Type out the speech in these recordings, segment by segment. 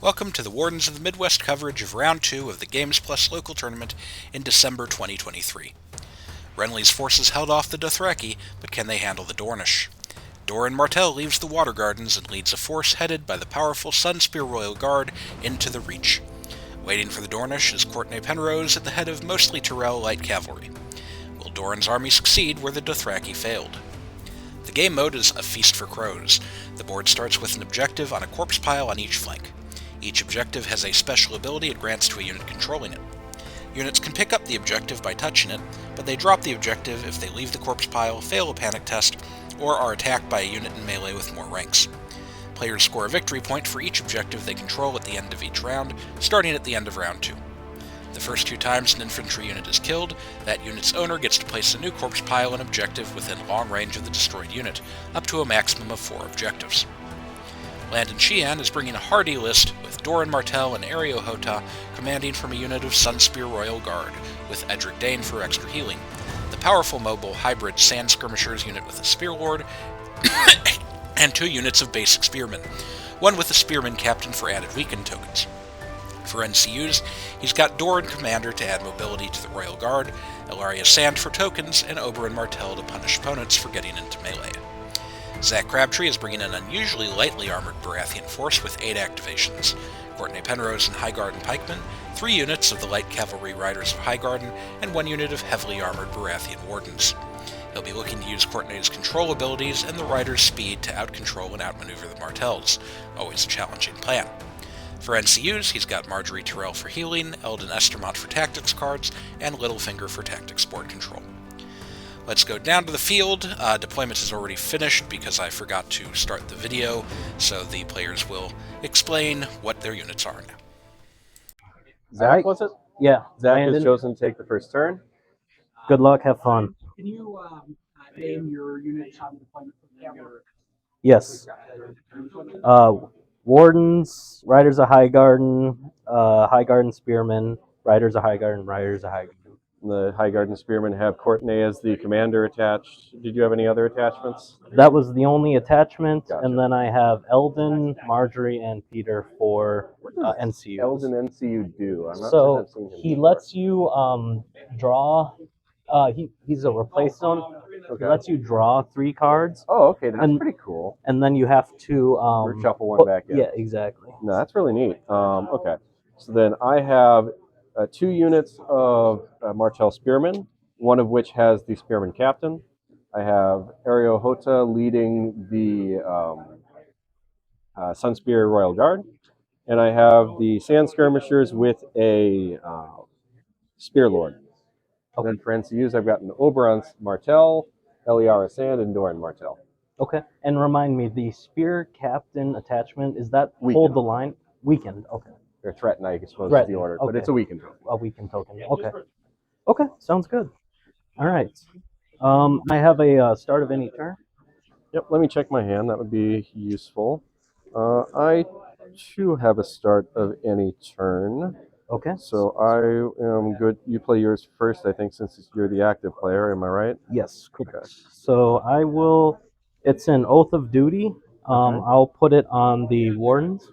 Welcome to the Wardens of the Midwest coverage of Round 2 of the Games Plus local tournament in December 2023. Renly's forces held off the Dothraki, but can they handle the Dornish? Doran Martell leaves the Water Gardens and leads a force headed by the powerful Sunspear Royal Guard into the Reach. Waiting for the Dornish is Cortnay Penrose at the head of mostly Tyrell light cavalry. Will Doran's army succeed where the Dothraki failed? The game mode is a feast for crows. The board starts with an objective on a corpse pile on each flank. Each objective has a special ability it grants to a unit controlling it. Units can pick up the objective by touching it, but they drop the objective if they leave the corpse pile, fail a panic test, or are attacked by a unit in melee with more ranks. Players score a victory point for each objective they control at the end of each round, starting at the end of round 2. The first 2 times an infantry unit is killed, that unit's owner gets to place a new corpse pile and objective within long range of the destroyed unit, up to a maximum of 4 objectives. Landon Sheehan is bringing a hardy list with Doran Martell and Areo Hotah commanding from a unit of Sunspear Royal Guard, with Edric Dayne for extra healing, the powerful mobile hybrid Sand Skirmishers unit with a Spearlord, and 2 units of basic Spearmen, one with a Spearman captain for added weakened tokens. For NCUs, he's got Doran Commander to add mobility to the Royal Guard, Ellaria Sand for tokens, and Oberyn Martell to punish opponents for getting into melee. Zack Crabree is bringing an unusually lightly armored Baratheon force with 8 activations: Cortnay Penrose and Highgarden Pikemen, 3 units of the light cavalry riders of Highgarden, and 1 unit of heavily armored Baratheon Wardens. He'll be looking to use Cortnay's control abilities and the riders' speed to outcontrol and outmaneuver the Martells, always a challenging plan. For NCUs, he's got Margaery Tyrell for healing, Eldon Estermont for tactics cards, and Littlefinger for tactics board control. Let's go down to the field. Deployment is already finished because I forgot to start the video, so the players will explain what their units are now. Zach, was it? Yeah. Zach Landon. has chosen to take the first turn. Good luck, have fun. Can you name your units on deployment? Yes. Wardens, Riders of Highgarden, Highgarden Spearmen, Riders of Highgarden, Riders of Highgarden. The Highgarden Spearmen have Cortnay as the commander attached. Did you have any other attachments? That was the only attachment, Gotcha. and then I have Eldon, Margaery, and Petyr for NCU. Eldon NCU do? I'm not sure So I've seen him he before. lets you draw. He's a replacement. Okay. He lets you draw 3 cards, Oh, okay, that's pretty cool. and then you have to Shuffle one back in. Yeah, exactly. No, that's really neat. Okay, so then I have 2 units of Martell Spearmen, one of which has the Spearman captain. I have Areo Hotah leading the Sunspear Royal Guard, and I have the Sand Skirmishers with a Spearlord. And then for NCUs, I've got an Oberyn Martell, Ellaria Sand, and Doran Martell. Okay, and remind me, the Spear Captain attachment, is that Weakened. hold the line? Weakened, okay. Or threaten, I suppose, is Threaten, the order, okay. but it's a weakened token. A weakened token, okay. Okay, sounds good. All right. I have a start of any turn. Yep, let me check my hand. That would be useful. I, too, have a start of any turn. Okay. So I am good. You play yours first, I think, since you're the active player. Am I right? Yes, correct. So I will, it's an Oath of Duty. Okay. I'll put it on the Wardens.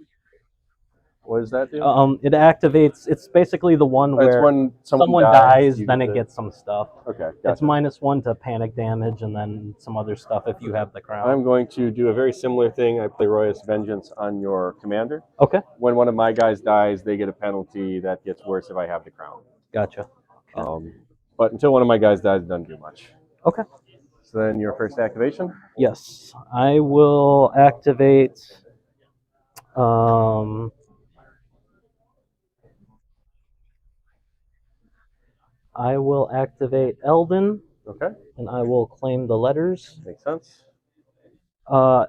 What does that do? It activates, it's basically the one It's where when someone dies, you then get it gets some stuff. Okay, It's gotcha. -1 to panic damage, and then some other stuff if you have the crown. I'm going to do a very similar thing. I play Royous Vengeance on your commander. Okay, When one of my guys dies, they get a penalty that gets worse if I have the crown. gotcha. But until one of my guys dies, it doesn't do much. Okay. So then your first activation? Yes, I will activate. I will activate Eldon, Okay, and I will claim the letters. makes sense. I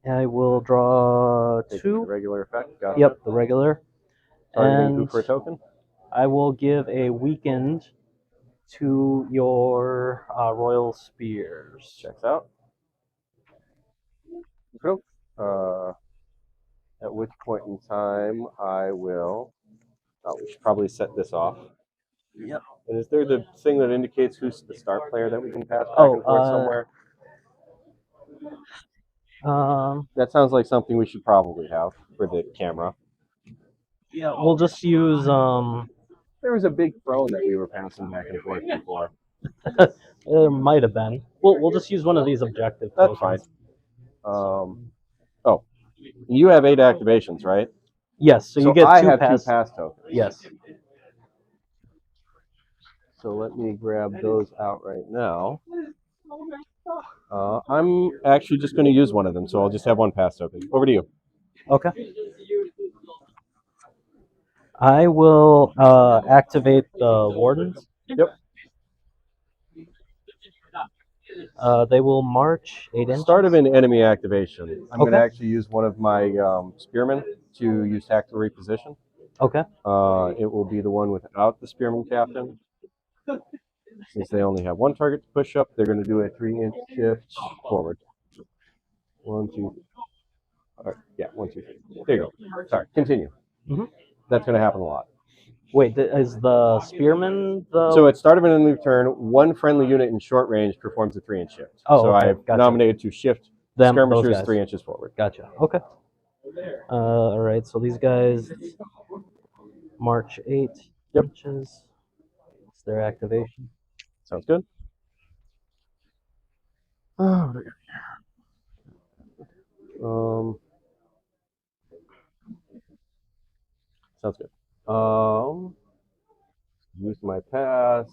will draw Take 2. the regular effect. Gotcha. Yep, the regular. Targeting who And for a token? I will give a weakened to your Royal Spears. Checks out. Cool. At which point in time I will. Oh, we should probably set this off. Yep. And is there the thing that indicates who's the star player that we can pass back Oh, and forth somewhere? That sounds like something we should probably have for the camera. Yeah, we'll just use There was a big throne that we were passing back and forth before. There might have been. We'll just use one of these objective That's tokens. fine. Oh, you have 8 activations, right? Yes, so you get I two have pass. 2 pass tokens. Yes. So let me grab those out right now. I'm actually just going to use one of them, so I'll just have 1 pass token. Over to you. Okay. I will activate the wardens. Yep. They will march 8 inches. Start of an enemy activation. I'm going to Okay. actually use one of my spearmen to use tactical reposition. Okay. It will be the one without the spearman captain. Since they only have 1 target to push up, they're going to do a 3-inch shift forward. 1, 2. All right, yeah, 1, 2, 3. There you go. Sorry, continue. Mhm. That's going to happen a lot. Wait, is the spearman the? So at start of an enemy turn, 1 friendly unit in short range performs a 3-inch shift. Oh, so okay, I've gotcha. nominated to shift Those skirmishers guys. 3 inches forward. Gotcha. Okay. All right. So these guys march 8 inches. It's their activation. Sounds good. Oh, sounds good. Use my pass.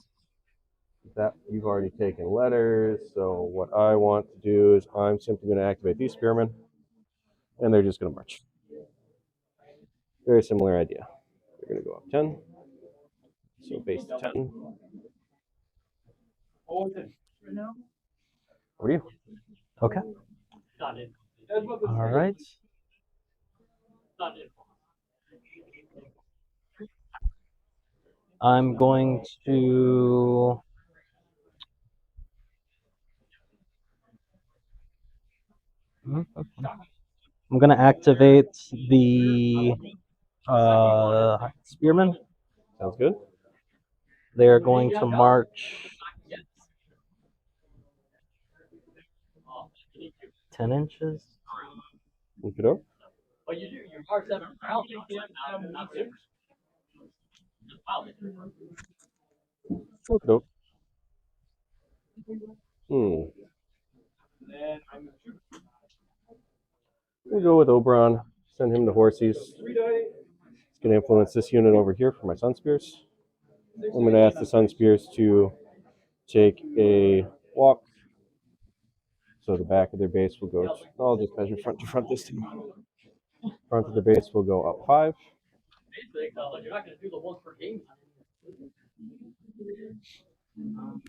That you've already taken letters. So what I want to do is I'm simply going to activate these spearmen, and they're just going to march. Very similar idea. They're going to go up 10. So base to 10. Over to you. Okay. All right. I'm going to. I'm going to activate the spearmen. Sounds good. They're going to march 10 inches. Look it up. Look it up. We'll go with Oberyn. Send him to Horsies. It's going to influence this unit over here for my Sunspears. I'm going to ask the Sunspears to take a walk. So the back of their base will go. I'll just measure front to front this time. Front of the base will go up 5.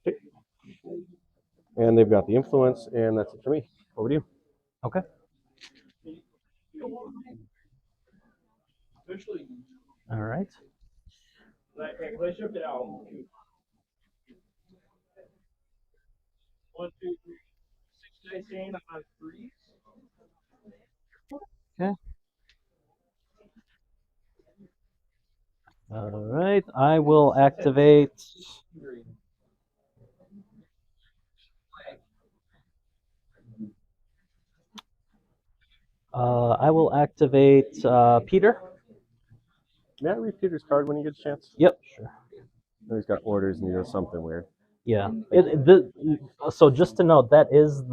Okay. And they've got the influence, and that's it for me. Over to you. Okay. All right. Okay. All right. I will activate. I will activate Petyr. May I read Peter's card when you get a chance? Yep, sure. He's got orders and he does something weird. Yeah. So just to note, that is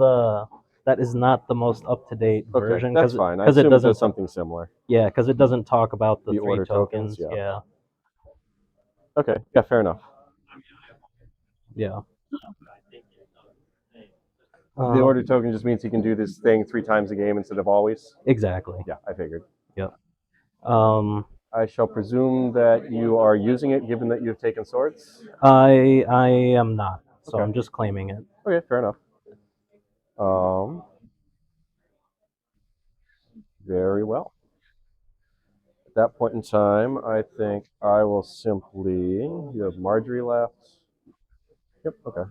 not the most up-to-date version. That's fine. I Because it assume doesn't does something similar. Yeah, because it doesn't talk about the 3 order tokens. tokens, Yeah. Okay. Yeah, fair enough. Yeah. The order token just means he can do this thing 3 times a game instead of always. Exactly. Yeah, I figured. Yep. I shall presume that you are using it, given that you've taken swords. I am not, so Okay. I'm just claiming it. Okay, fair enough. Very well. At that point in time, I think I will simply. You have Margaery left. Yep. Okay.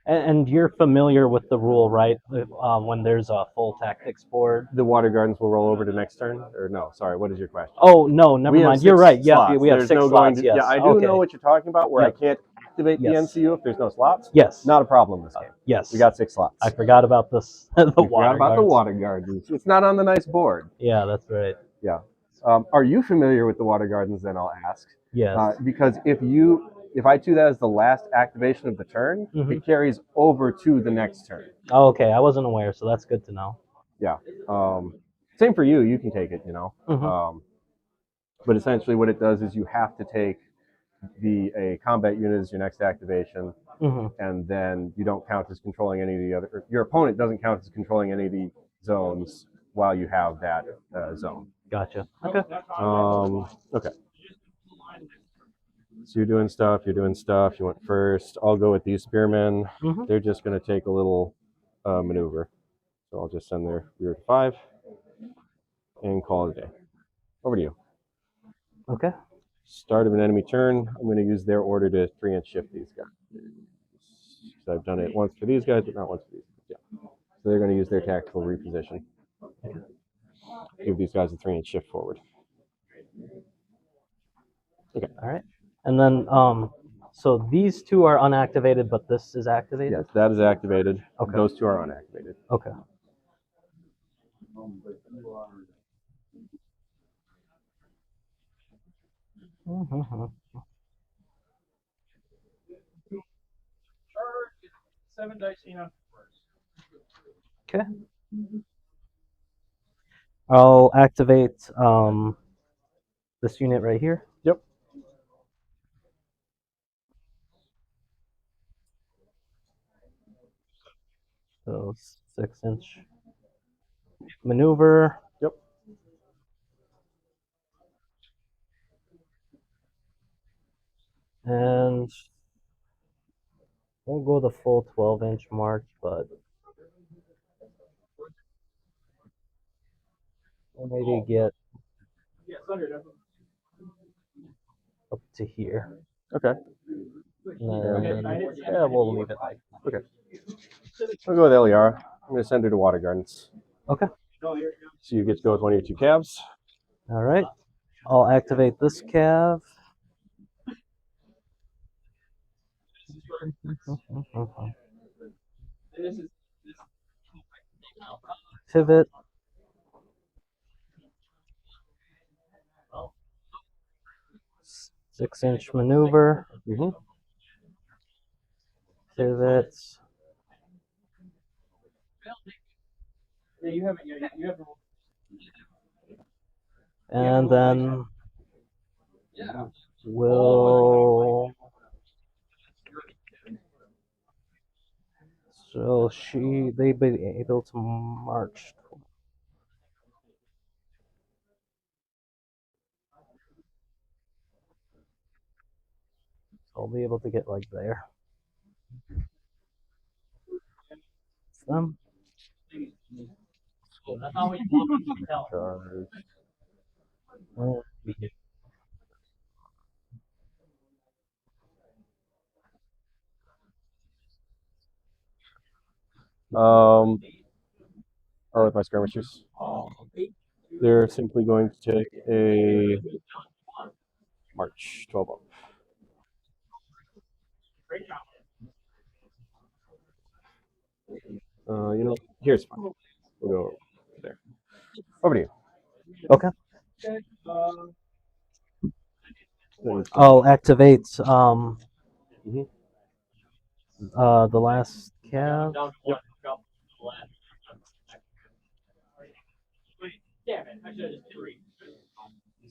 And you're familiar with the rule, right? When there's a full tactics board. The Water Gardens will roll over to next turn, or no? Sorry, what is your question? Oh no, never mind. You're right. Yeah, we have There's 6 no slots. going to, Yes. Yeah, I do know what you're talking about. Where Yep. I can't activate the Yes. NCU if there's no slots. Yes. Not a problem this game. Yes. We got 6 slots. I forgot about this. We forgot about the water gardens. It's not on the nice board. Yeah, that's right. Yeah. Are you familiar with the water gardens? Then I'll ask. Yes. Because if I do that as the last activation of the turn, it carries over to the next turn. Oh, okay. I wasn't aware, so that's good to know. Yeah. Same for you. You can take it. But essentially, what it does is you have to take a combat unit as your next activation, and then you don't count as controlling any of the other. Or your opponent doesn't count as controlling any of the zones while you have that zone. Gotcha. Okay. Okay. So you're doing stuff. You went first. I'll go with these spearmen. They're just going to take a little maneuver. So I'll just send their rear to 5 and call it a day. Over to you. Okay. Start of an enemy turn. I'm going to use their order to 3-inch shift these guys. So I've done it once for these guys, but not once for these. Yeah. So they're going to use their tactical reposition. Give these guys a 3-inch shift forward. Okay. All right. And then, so these 2 are unactivated, but this is activated? Yes, that is activated. Okay. Those 2 are unactivated. Okay. Okay. I'll activate this unit right here. Yep. So 6-inch maneuver. Yep. And we'll go the full 12-inch march, but we'll maybe get up to here. Okay. And then, yeah, we'll leave it like that. Okay. I'll go with Ellaria. I'm going to send her to Water Gardens. Okay. So you get to go with one of your 2 calves. All right. I'll activate this calf. Pivot. Six-inch maneuver. Pivot. And then we'll. So they'd be able to march. So I'll be able to get like there. Them. Charge. Or with my skirmishers. They're simply going to take a march 12 up. Here's fine. We'll go there. Over to you. Okay. I'll activate the last calf. Yep.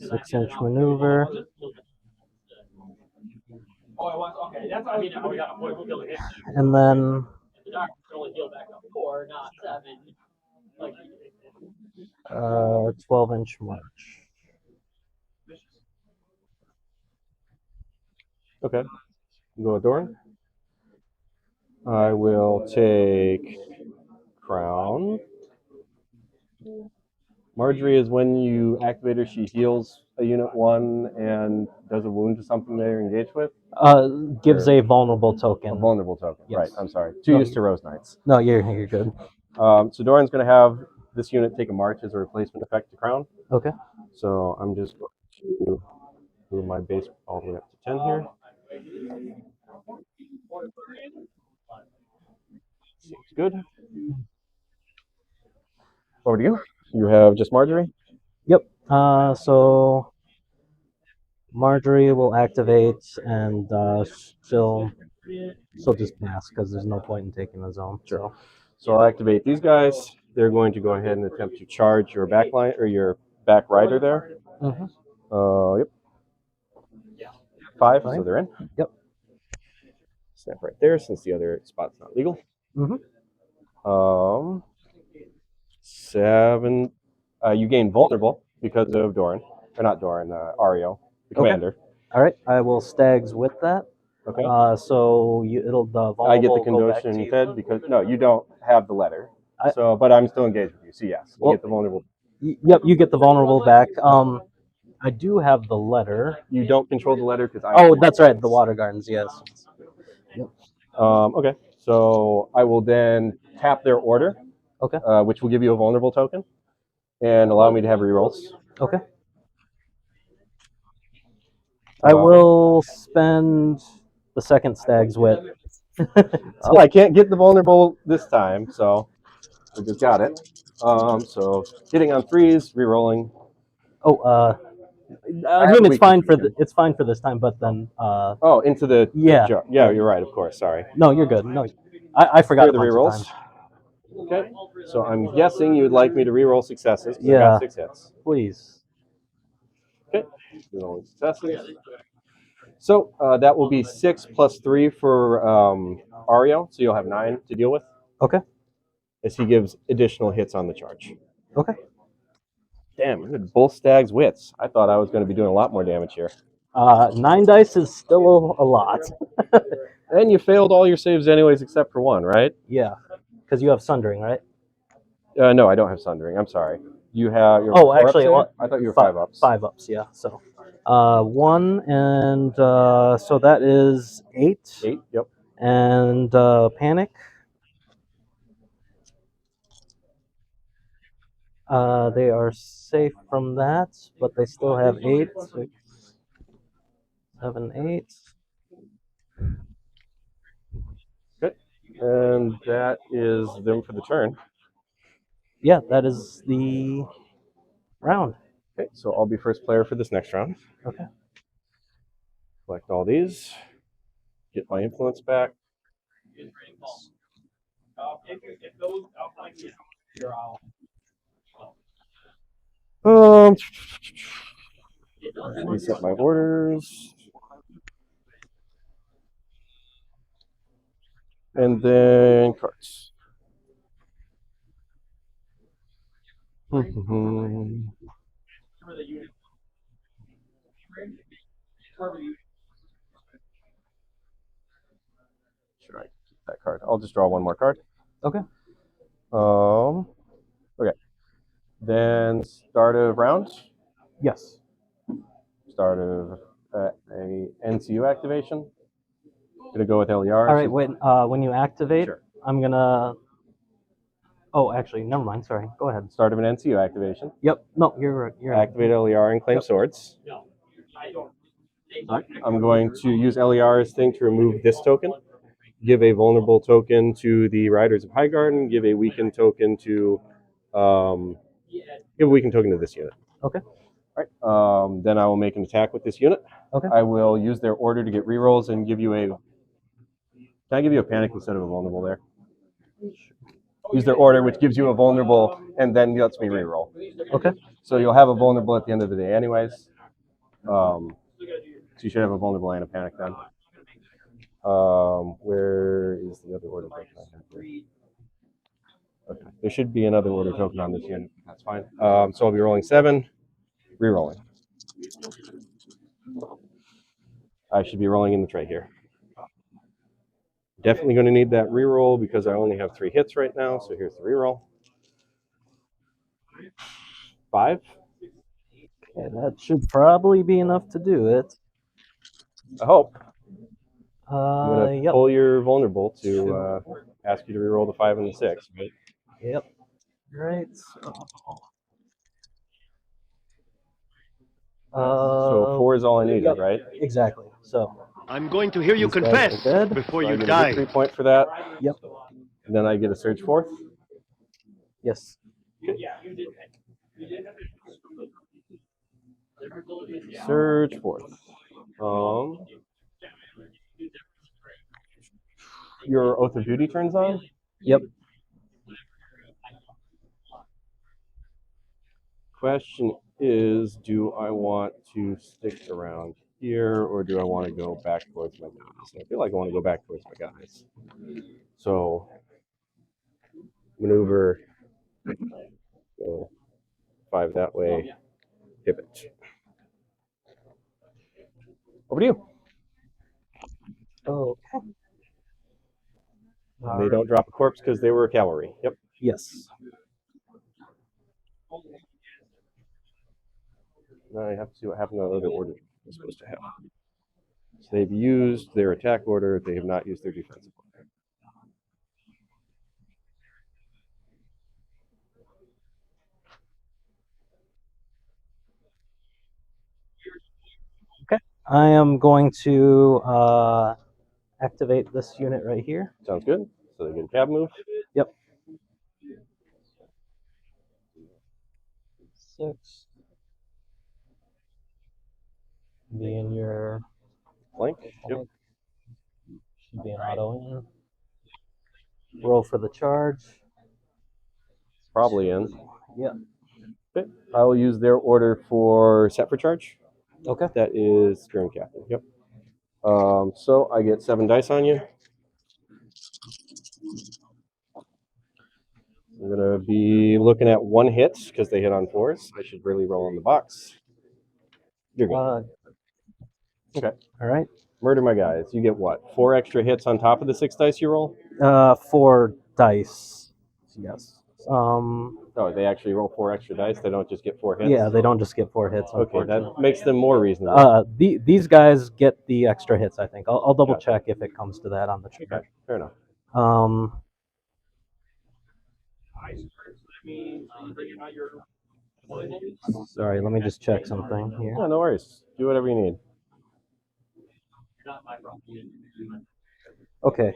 6-inch maneuver. And then 12-inch march. Okay. Go with Doran. I will take Crown. Margaery is when you activate her, she heals a unit 1 and does a wound to something they're engaged with. Gives a vulnerable token. A vulnerable token. Yes. Right. I'm sorry. 2 used to Rose Knights. No, you're good. So Doran's going to have this unit take a march as a replacement effect to Crown. Okay. So I'm just going to move my base all the way up to 10 here. Seems good. Over to you. You have just Margaery? Yep. So Marjorie will activate, and she'll just pass because there's no point in taking the zone. Sure. So I'll activate these guys. They're going to go ahead and attempt to charge your back line or your back rider there. Yep. 5, so they're in. Yep. Snap right there since the other spot's not legal. 7. You gain vulnerable because of Doran. Or not Doran, Areo, the commander. All right. I will stags with that. Okay. So it'll the vulnerable I get the go back to condition you. fed because no, you don't have the letter. But I'm still engaged with you. So yes, you get the vulnerable. Yep, you get the vulnerable back. I do have the letter. You don't control the letter because I. Oh, that's right. The water gardens. Yes. Yep. Okay. So I will then tap their order. Okay. Which will give you a vulnerable token, and allow me to have rerolls. Okay. I will spend the second stag's wit. Well, I can't get the vulnerable this time, so we just got it. So hitting on 3s, rerolling. Oh, I mean it's fine for it's fine for this time, but then. Into the jar. Yeah, you're right. Of course. Sorry. No, you're good. No, I forgot the rerolls. Okay. So I'm guessing you'd like me to reroll successes. Yeah. I got 6 hits. Please. Okay. Rerolling successes. So that will be 6 plus 3 for Areo, so you'll have 9 to deal with. Okay. As he gives additional hits on the charge. Okay. Damn, you had both stags wits. I thought I was going to be doing a lot more damage here. 9 dice is still a lot. And you failed all your saves anyways except for 1, right? Yeah, because you have Sundering, right? No, I don't have Sundering. I'm sorry. You have your. Oh, actually, I thought you were 5 ups. 5 ups, yeah. So, 1 and so that is 8. 8. Yep. And panic. They are safe from that, but they still have 8, 6, 7, 8. Good. And that is them for the turn. Yeah, that is the round. Okay, so I'll be first player for this next round. Okay. Collect all these. Get my influence back. Reset my orders. And then cards. Should I keep that card? I'll just draw 1 more card. Okay. Okay. Then start of round. Yes. Start of a NCU activation. Gonna go with LER. All right. When you activate, Sure. I'm gonna. Oh, actually, never mind. Sorry. Go ahead. Start of an NCU activation. Yep. No, you're activate LER and claim swords. I'm going to use LER's thing to remove this token. Give a vulnerable token to the Riders of Highgarden. Give a weakened token to this unit. Okay. All right. Then I will make an attack with this unit. Okay. I will use their order to get rerolls and give you a. Can I give you a panic instead of a vulnerable there? Use their order, which gives you a vulnerable, and then lets me reroll. Okay. So you'll have a vulnerable at the end of the day, anyways. So you should have a vulnerable and a panic then. Where is the other order token I have here? Okay, there should be another order token on this unit. That's fine. So I'll be rolling 7, re-rolling. I should be rolling in the tray here. Definitely going to need that re-roll because I only have 3 hits right now. So here's the re-roll. 5. Okay, that should probably be enough to do it. I hope. I'm going to pull your vulnerable to ask you to re-roll the 5 and the 6. Right? Yep. Right. So 4 is all I needed, yep. right? Exactly. So I'm going to hear you These guys confess are dead. before So I you get a die. victory point for that. Yep. And then I get a surge forth. Yes. Surge forth. Your Oath of Duty turns on? Yep. Question is, do I want to stick around here or do I want to go back towards my guys? I feel like I want to go back towards my guys. So, maneuver, go 5 that way, pivot. Over to you. Okay. They don't drop a corpse because they were cavalry. Yep. Yes. Now I have to see what happened to the other order they're supposed to have. So they've used their attack order, they have not used their defensive order. I am going to activate this unit right here. Sounds good. So they get a cab move. Yep. 6. Be in your Flank. Yep. should be an auto in. Roll for the charge. Probably in. Yep. Okay. I will use their order for set for charge. Okay. That is Grim Captain. Yep. So I get 7 dice on you. I'm gonna be looking at 1 hit because they hit on 4s. I should really roll on the box. You're good. Okay. All right. Murder my guys. You get what? 4 extra hits on top of the 6 dice you roll? 4 dice. Yes. Oh, they actually roll 4 extra dice. They don't just get 4 hits. Yeah, they don't just get 4 hits. Okay, that makes them more reasonable. These guys get the extra hits. I think I'll double Gotcha. check if it comes to that on the charge. Okay, fair enough. Sorry, let me just check something here. Yeah, no worries. Do whatever you need. Okay.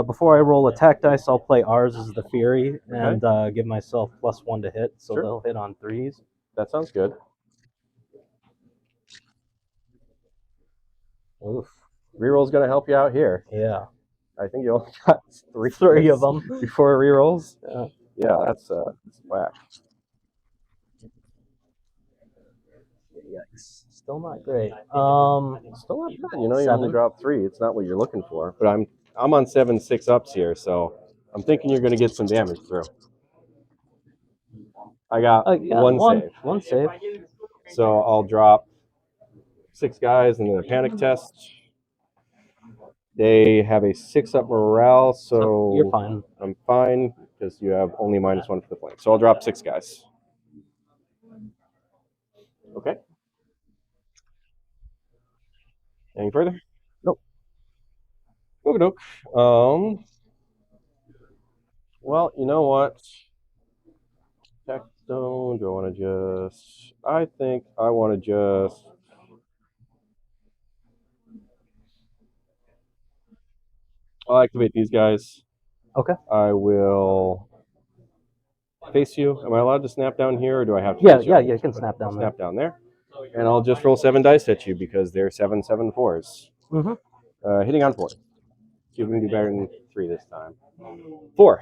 Before I roll attack dice, I'll play ours as the Fury and give myself +1 to hit, so Sure. they'll hit on 3s. That sounds good. Oof. Reroll's gonna help you out here. Yeah. I think you only got 3 hits of them. before rerolls. Yeah. Yeah, that's whack. Yikes. Still not great. Still not bad. You know, you 7. only drop 3. It's not what you're looking for. But I'm on 7 6-ups here, so I'm thinking you're gonna get some damage through. I got one save. 1 save. So I'll drop 6 guys and then a panic test. They have a 6-up morale, so You're fine. I'm fine because you have only -1 for the flank. So I'll drop 6 guys. Okay. Any further? Nope. Okey-doke. Well, you know what? Tech stone. Do I want to just? I think I want to just. I'll activate these guys. Okay. I will face you. Am I allowed to snap down here, or do I have to? Yeah, face you? yeah, you can snap down there. Snap down there, and I'll just roll 7 dice at you because they're 7 7 4s. Mm-hmm. Hitting on 4. You can do better than 3 this time. 4.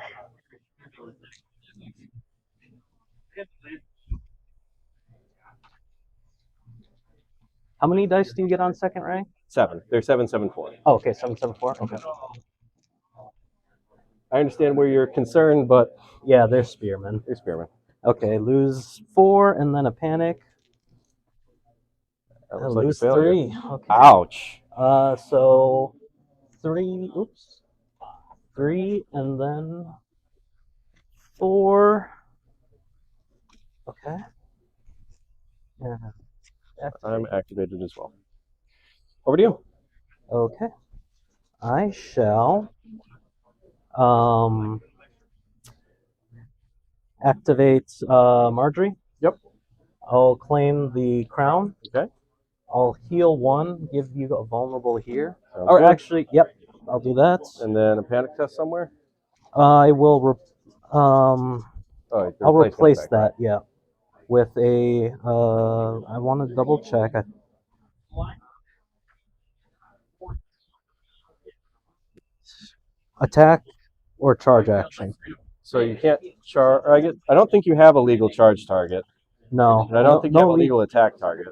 How many dice do you get on second rank? 7. They're 7 7 4. Oh, okay, 7, 7, 4. Okay. I understand where you're concerned, but Yeah, they're Spearmen. they're Spearman. Okay, lose 4 and then a panic. That looks like a Lose failure. 3. Okay. Ouch. So 3. Oops. 3 and then 4. Okay. Yeah. I'm activated as well. Over to you. Okay. I shall activate Margaery. Yep. I'll claim the crown. Okay. I'll heal 1, give you a vulnerable here. Sounds Or good. actually, yep, I'll do that. And then a panic test somewhere. I will. Oh, the I'll replacement replace effect, that. right. Yeah, with a. I want to double check. Attack or charge action. So you can't charge. I don't think you have a legal charge target, No, and I don't think you have a no legal attack target.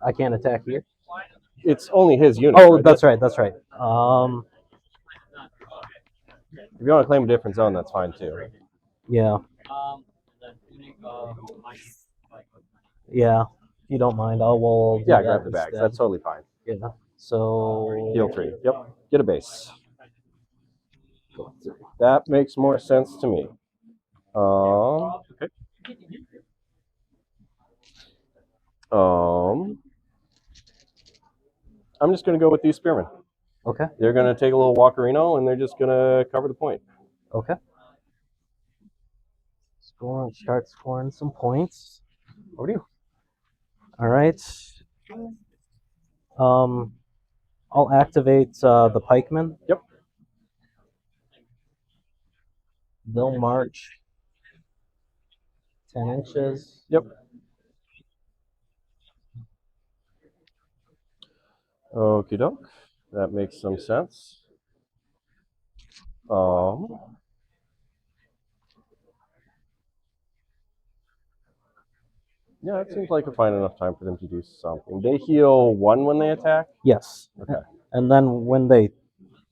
I can't attack here. It's only his unit. Oh, that's right. That's right. If you want to claim a different zone, that's fine too. Yeah. Yeah. If you don't mind, I will. Yeah, grab the bags. instead. That's totally fine. Yeah. So. Heal 3. Yep. Get a base. That makes more sense to me. Okay. I'm just going to go with these spearmen. Okay. They're going to take a little walkerino, and they're just going to cover the point. Okay. Start scoring some points. Over to you. All right. I'll activate the pikemen. Yep. They'll march 10 inches. Yep. Okie doke. That makes some sense. Yeah, it seems like a fine enough time for them to do something. They heal 1 when they attack? Yes. Okay. And then when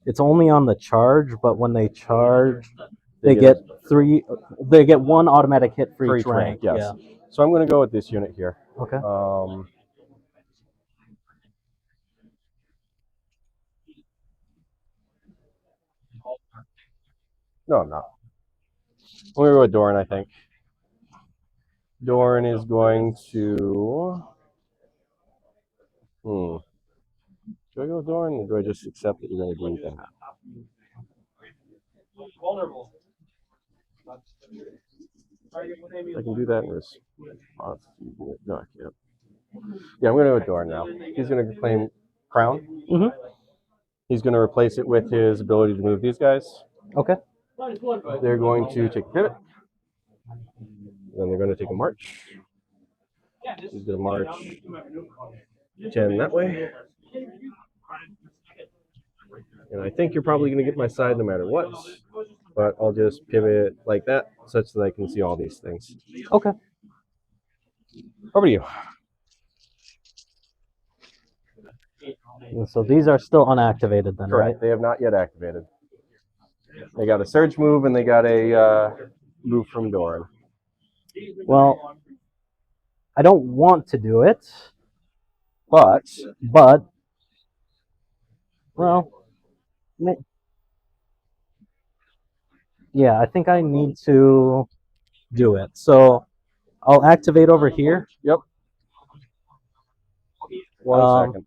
it's only on the charge, but when they charge, they get 3. They get 1 automatic hit for each rank. Yes. Yeah. So I'm going to go with this unit here. Okay. No, I'm not. I'm going to go with Doran, I think. Doran is going to... Do I go with Doran, or do I just accept that you're going to do that? I can do that in response. No, I can't. Yeah, I'm going to go with Doran now. He's going to claim Crown. Mm-hmm. He's going to replace it with his ability to move these guys. Okay. They're going to take a pivot. Then they're going to take a march. He's going to march 10 that way. And I think you're probably going to get my side no matter what. But I'll just pivot like that such that I can see all these things. Okay. Over to you. So these are still unactivated then, Correct. right? They have not yet activated. They got a surge move and they got a move from Doran. Well, I don't want to do it, but well, yeah, I think I need to do it. So I'll activate over here. Yep. One second.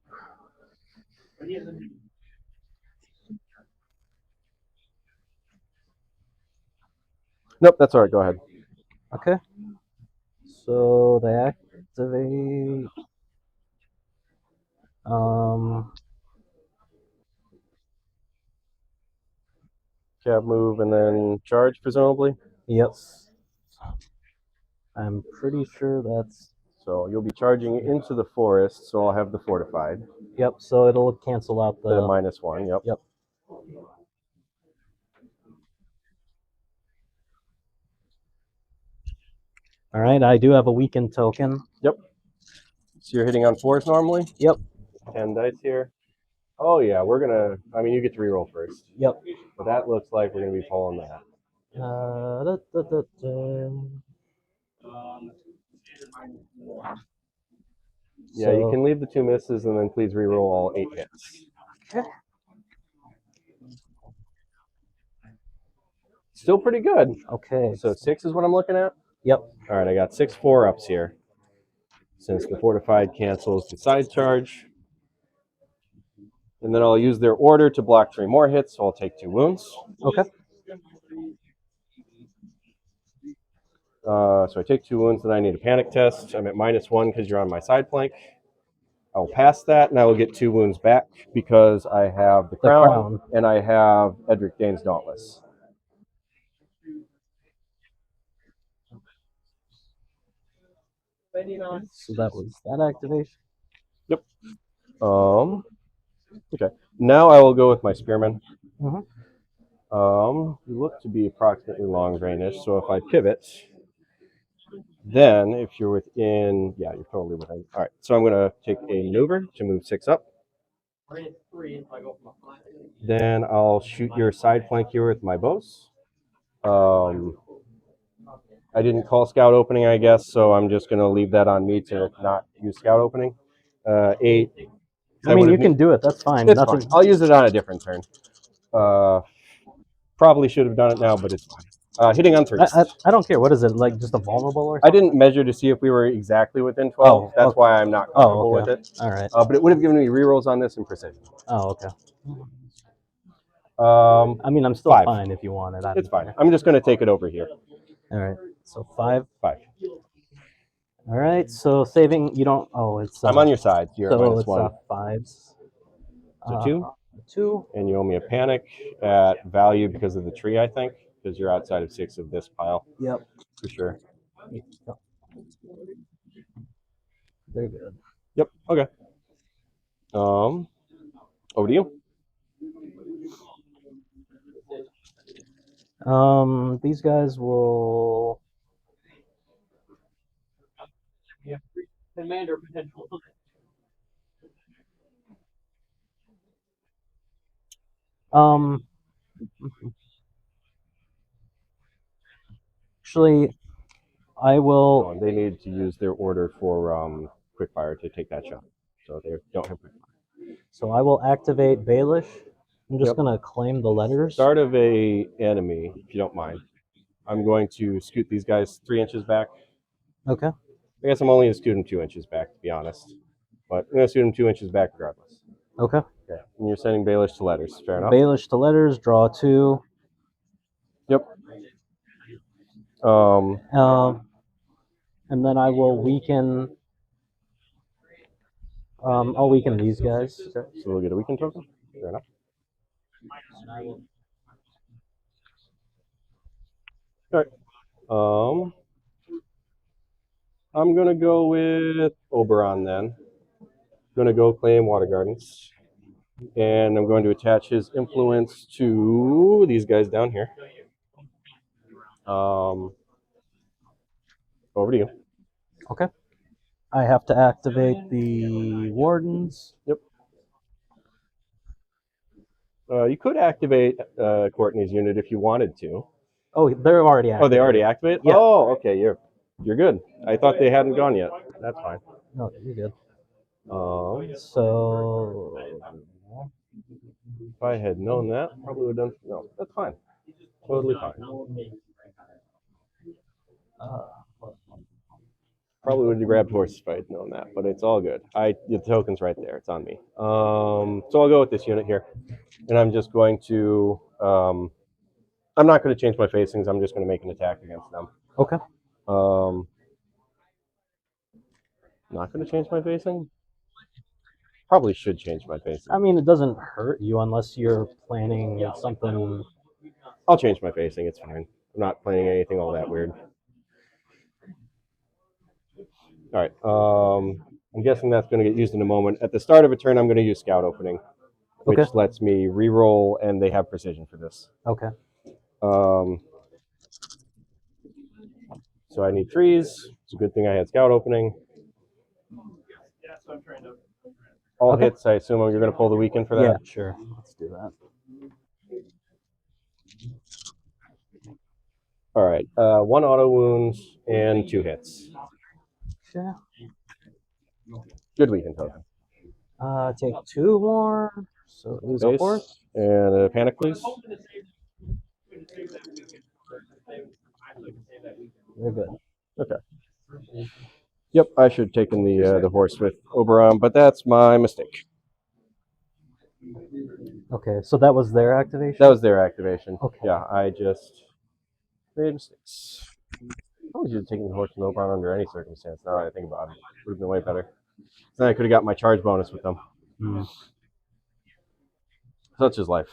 Nope, that's all right. Go ahead. Okay. So they activate. Cab move and then charge, presumably. Yep. I'm pretty sure that's. So you'll be charging into the forest, so I'll have the fortified. Yep. So it'll cancel out the -1. Yep. Yep. All right. I do have a weakened token. Yep. So you're hitting on 4s normally. Yep. 10 dice here. Oh yeah, we're gonna. I mean, you get to reroll first. Yep. But that looks like we're gonna be pulling that. Yeah, you can leave the 2 misses and then please reroll all 8 hits. Okay. Still pretty good. Okay. So 6 is what I'm looking at? Yep. All right, I got 6 4-ups here. Since the fortified cancels the side charge. And then I'll use their order to block 3 more hits, so I'll take 2 wounds. Okay. So I take 2 wounds, then I need a panic test. I'm at -1 because you're on my side flank. I'll pass that, and I will get 2 wounds back because I have the crown. And I have Edric Dayne's Dauntless. So that was that activation. Yep. Okay. Now I will go with my Spearman. Mm-hmm. You look to be approximately long range, so if I pivot, then if you're within, yeah, you're totally within. All right, so I'm going to take a maneuver to move 6 up. Then I'll shoot your side flank here with my bows. I didn't call scout opening, I guess, so I'm just going to leave that on me to not use scout opening. 8. I mean, you can do it. That's fine. It's fine. I'll use it on a different turn. Probably should have done it now, but it's fine. Hitting on 3s. I don't care. What is it, like just a vulnerable or I something? didn't measure to see if we were exactly within 12. Oh, That's okay. why I'm not comfortable with it. All right. But it would have given me rerolls on this and precision. Oh, okay. I mean, I'm still 5. fine if you want it. It's fine. I'm just going to take it over here. All right. So 5. 5. All right. So saving, you don't. Oh, it's. I'm on your side. You're at so it's -1. 5s. So 2. 2. And you owe me a panic at value because of the tree, I think, because you're outside of 6 of this pile. Yep. For sure. They're good. Yep. Okay. Over to you. These guys will. Commander potential. Actually, I will. Oh, they need to use their order for quickfire to take that shot, so they don't have quickfire. So I will activate Baelish. I'm just gonna claim the letters. Start of a enemy, if you don't mind. I'm going to scoot these guys 3 inches back. Okay. I guess I'm only going to scoot them 2 inches back, to be honest. But I'm going to scoot them 2 inches back regardless. Okay. Okay. And you're sending Baelish to letters. Fair enough. Baelish to letters. Draw 2. Yep. And then I will weaken. I'll weaken these guys. Okay. So we'll get a weaken token. Fair enough. All right. I'm gonna go with Oberyn then. Gonna go claim Water Gardens, and I'm going to attach his influence to these guys down here. Over to you. Okay. I have to activate the Wardens. Yep. You could activate Cortnay's unit if you wanted to. Oh, they're already activated. Oh, they already activated? Yeah. Oh, okay. You're good. I thought they hadn't gone yet. That's fine. No, you're good. So if I had known that, probably would have done. No, that's fine. Totally fine. Probably would have grabbed horses if I had known that, but it's all good. The token's right there. It's on me. So I'll go with this unit here, and I'm just going to. I'm not going to change my facings. I'm just going to make an attack against them. Okay. Not going to change my facing. Probably should change my facing. I mean, it doesn't hurt you unless you're planning something. I'll change my facing. It's fine. I'm not planning anything all that weird. All right. I'm guessing that's going to get used in a moment. At the start of a turn, I'm going to use Scout Opening, which lets me reroll, and they have precision for this. Okay. So I need 3s. It's a good thing I had Scout Opening. All hits, I assume you're going to pull the weaken for that? Yeah, sure. Let's do that. All right. 1 auto wounds and 2 hits. Sure. Good weaken token. Take 2 more. So lose a horse. And a panic, please. They're good. Okay. Yep, I should have taken the horse with Oberyn, but that's my mistake. Okay, so that was their activation? That was their activation. Okay. Yeah, I just made mistakes. I probably should have taken the horse with Oberyn under any circumstance, now that I think about it. Would have been way better. Then I could have got my charge bonus with them. Mm. Such is life.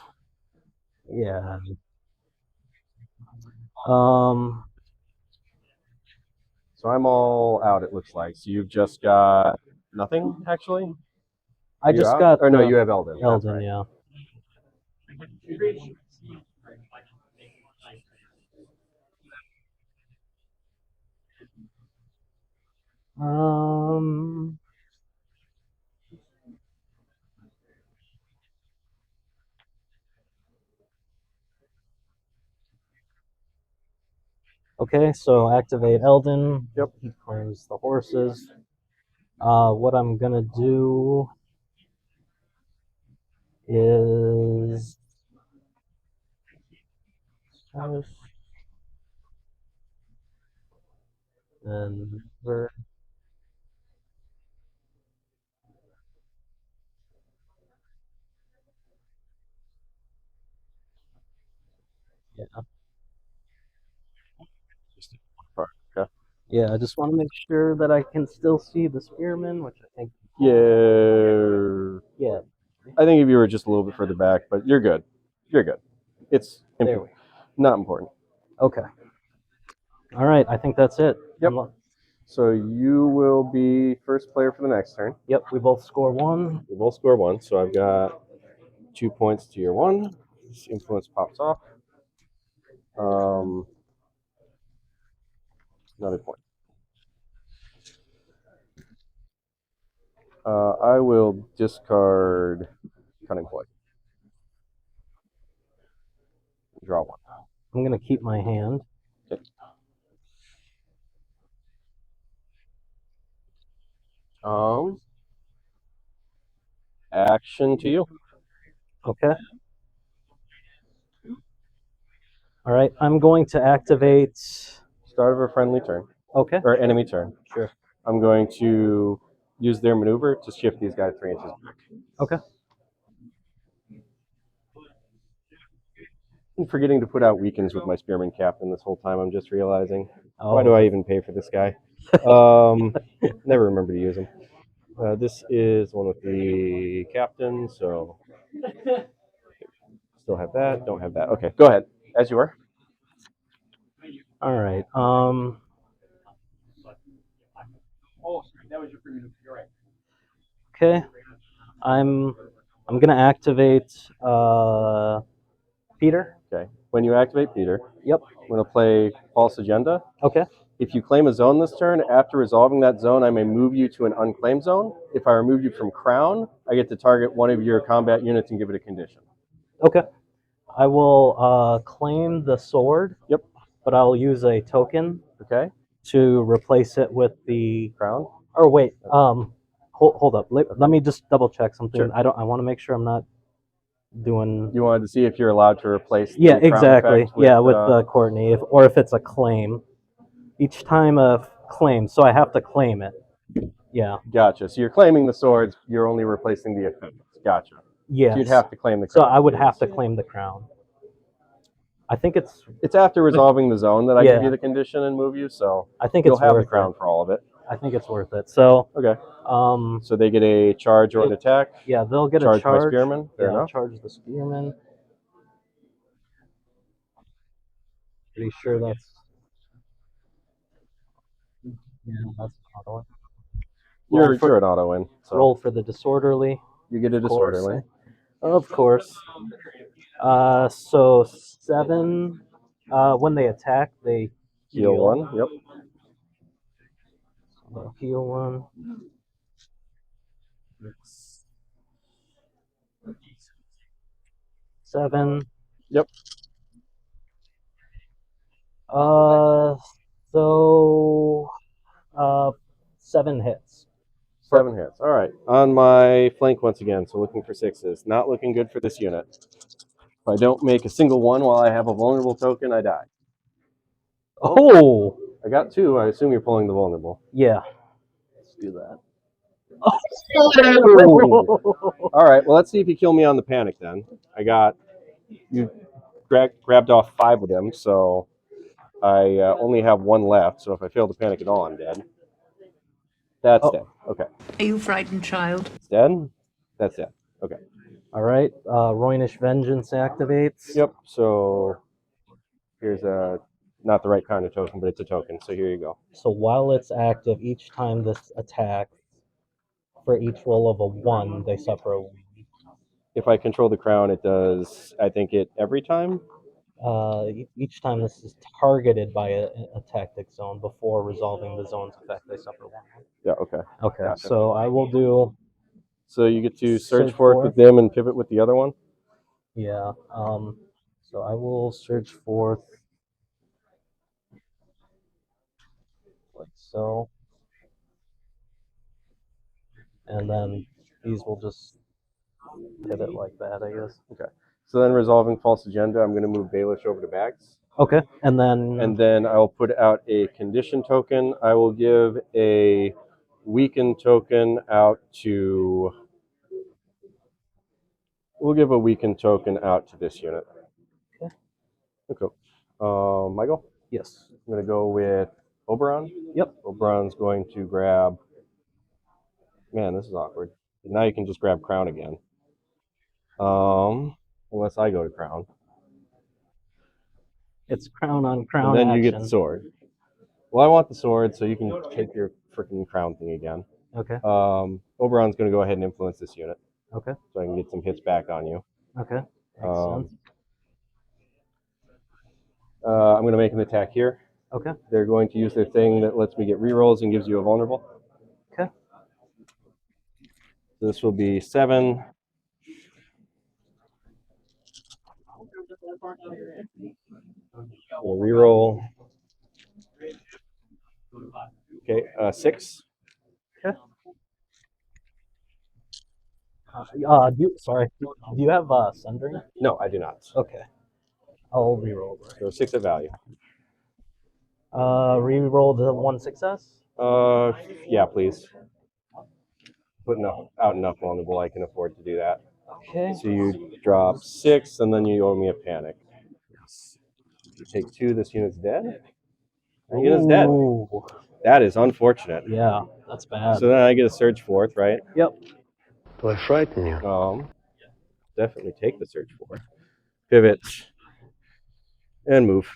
Yeah. So I'm all out, it looks like. So you've just got nothing, actually? I You just out? got Or no, you have Eldon. That's Eldon, right. yeah. Okay, so activate Eldon. Yep. He claims the horses. What I'm gonna do is and yeah. Okay. Yeah, I just want to make sure that I can still see the Spearman, which I think. Yeah. Yeah. I think if you were just a little bit further back, but you're good. You're good. It's There we go. not important. Okay. All right, I think that's it. Yep. So you will be first player for the next turn. Yep, we both score 1. We both score 1, so I've got 2 points to your 1. This influence pops off. Another point. I will discard Cunning Point. Draw 1. I'm gonna keep my hand. Okay. Action to you. Okay. All right, I'm going to activate. Start of a friendly turn. Okay. Or enemy turn. Sure. I'm going to use their maneuver to shift these guys 3 inches back. Okay. I'm forgetting to put out weakens with my Spearman captain this whole time. I'm just realizing. Oh. Why do I even pay for this guy? Never remember to use him. This is one with the captain, so still have that. Don't have that. Okay, go ahead. As you are. All right. Oh, that was your previous. You're right. Okay. I'm gonna activate Petyr. Okay. When you activate Petyr, Yep. I'm going to play False Agenda. Okay. If you claim a zone this turn, after resolving that zone, I may move you to an unclaimed zone. If I remove you from Crown, I get to target one of your combat units and give it a condition. Okay. I will claim the sword. Yep. But I'll use a token. Okay. To replace it with the Crown. Or wait. Hold up. Let me just double check something. Sure. I want to make sure I'm not doing. You wanted to see if you're allowed to replace. Yeah, the Crown exactly. effect with, with Cortnay, or if it's a claim. Each time a claim, so I have to claim it. Yeah. Gotcha. So you're claiming the swords. You're only replacing the effects. Gotcha. Yes. So you'd have to claim the So crown. I would have to claim the crown. I think it's. It's after resolving the zone that I give Yeah. you the condition and move you. So I think you'll it's have worth the crown it. for all of it. I think it's worth it. So. Okay. So So they get a charge or an attack. Yeah, they'll get Charged a charge. by Spearman. Fair I'll enough. charge the Spearman. Pretty sure that's. Yeah, that's an auto win. You're an auto win. So Roll for the disorderly. you get a disorderly. Of course. So 7. When they attack, they Heal 1. Yep. Heal 1. 7. Yep. So 7 hits. 7 hits. All right. On my flank once again. So looking for 6s. Not looking good for this unit. If I don't make a single one while I have a vulnerable token, I die. Oh! I got 2. I assume you're pulling the vulnerable. Yeah. Let's do that. All right. Well, let's see if you kill me on the panic then. You grabbed off 5 of them, so I only have 1 left. So if I fail to panic at all, I'm dead. That's Oh. dead. Okay. Are you frightened, child? It's dead. That's dead. Okay. All right. Roinish Vengeance activates. Yep. So here's a not the right kind of token, but it's a token. So here you go. So while it's active, each time this attacks, for each roll of a 1, they suffer a wound. If I control the crown, it does. I think it every time. Each time this is targeted by a tactic zone before resolving the zone's effect, they suffer 1. Yeah. Okay. Okay, Gotcha. so I will do. So you get to search Search forth forth. with them and pivot with the other one. Yeah. So I will search forth like so, and then these will just pivot like that, I guess. Okay. So then resolving false agenda, I'm going to move Baelish over to bags. Okay, and then I will put out a condition token. I will give a weaken token out to. We'll give a weaken token out to this unit. Okay. Michael? yes. I'm going to go with Oberyn. Yep. Oberon's going to grab. Man, this is awkward. Now you can just grab Crown again. Unless I go to Crown. It's crown on crown And then action. you get the sword. Well, I want the sword, so you can take your freaking crown thing again. Okay. Oberon's going to go ahead and influence this unit. Okay. So I can get some hits back on you. Okay. Makes sense. I'm going to make an attack here. Okay. They're going to use their thing that lets me get rerolls and gives you a vulnerable. Okay. So this will be 7. We'll reroll. Okay, 6. Okay. Do you have Sundering? No, I do not. Okay. I'll reroll. So 6 at value. Reroll the 1 success. Yeah, please. Put out enough vulnerable, I can afford to do that. Okay. So you drop 6, and then you owe me a panic. Yes. You take 2, this unit's dead? That unit's dead. Ooh. That is unfortunate. Yeah, that's bad. So then I get a search forth, right? Yep. Do I frighten you? Definitely take the search forth. Pivot. And move.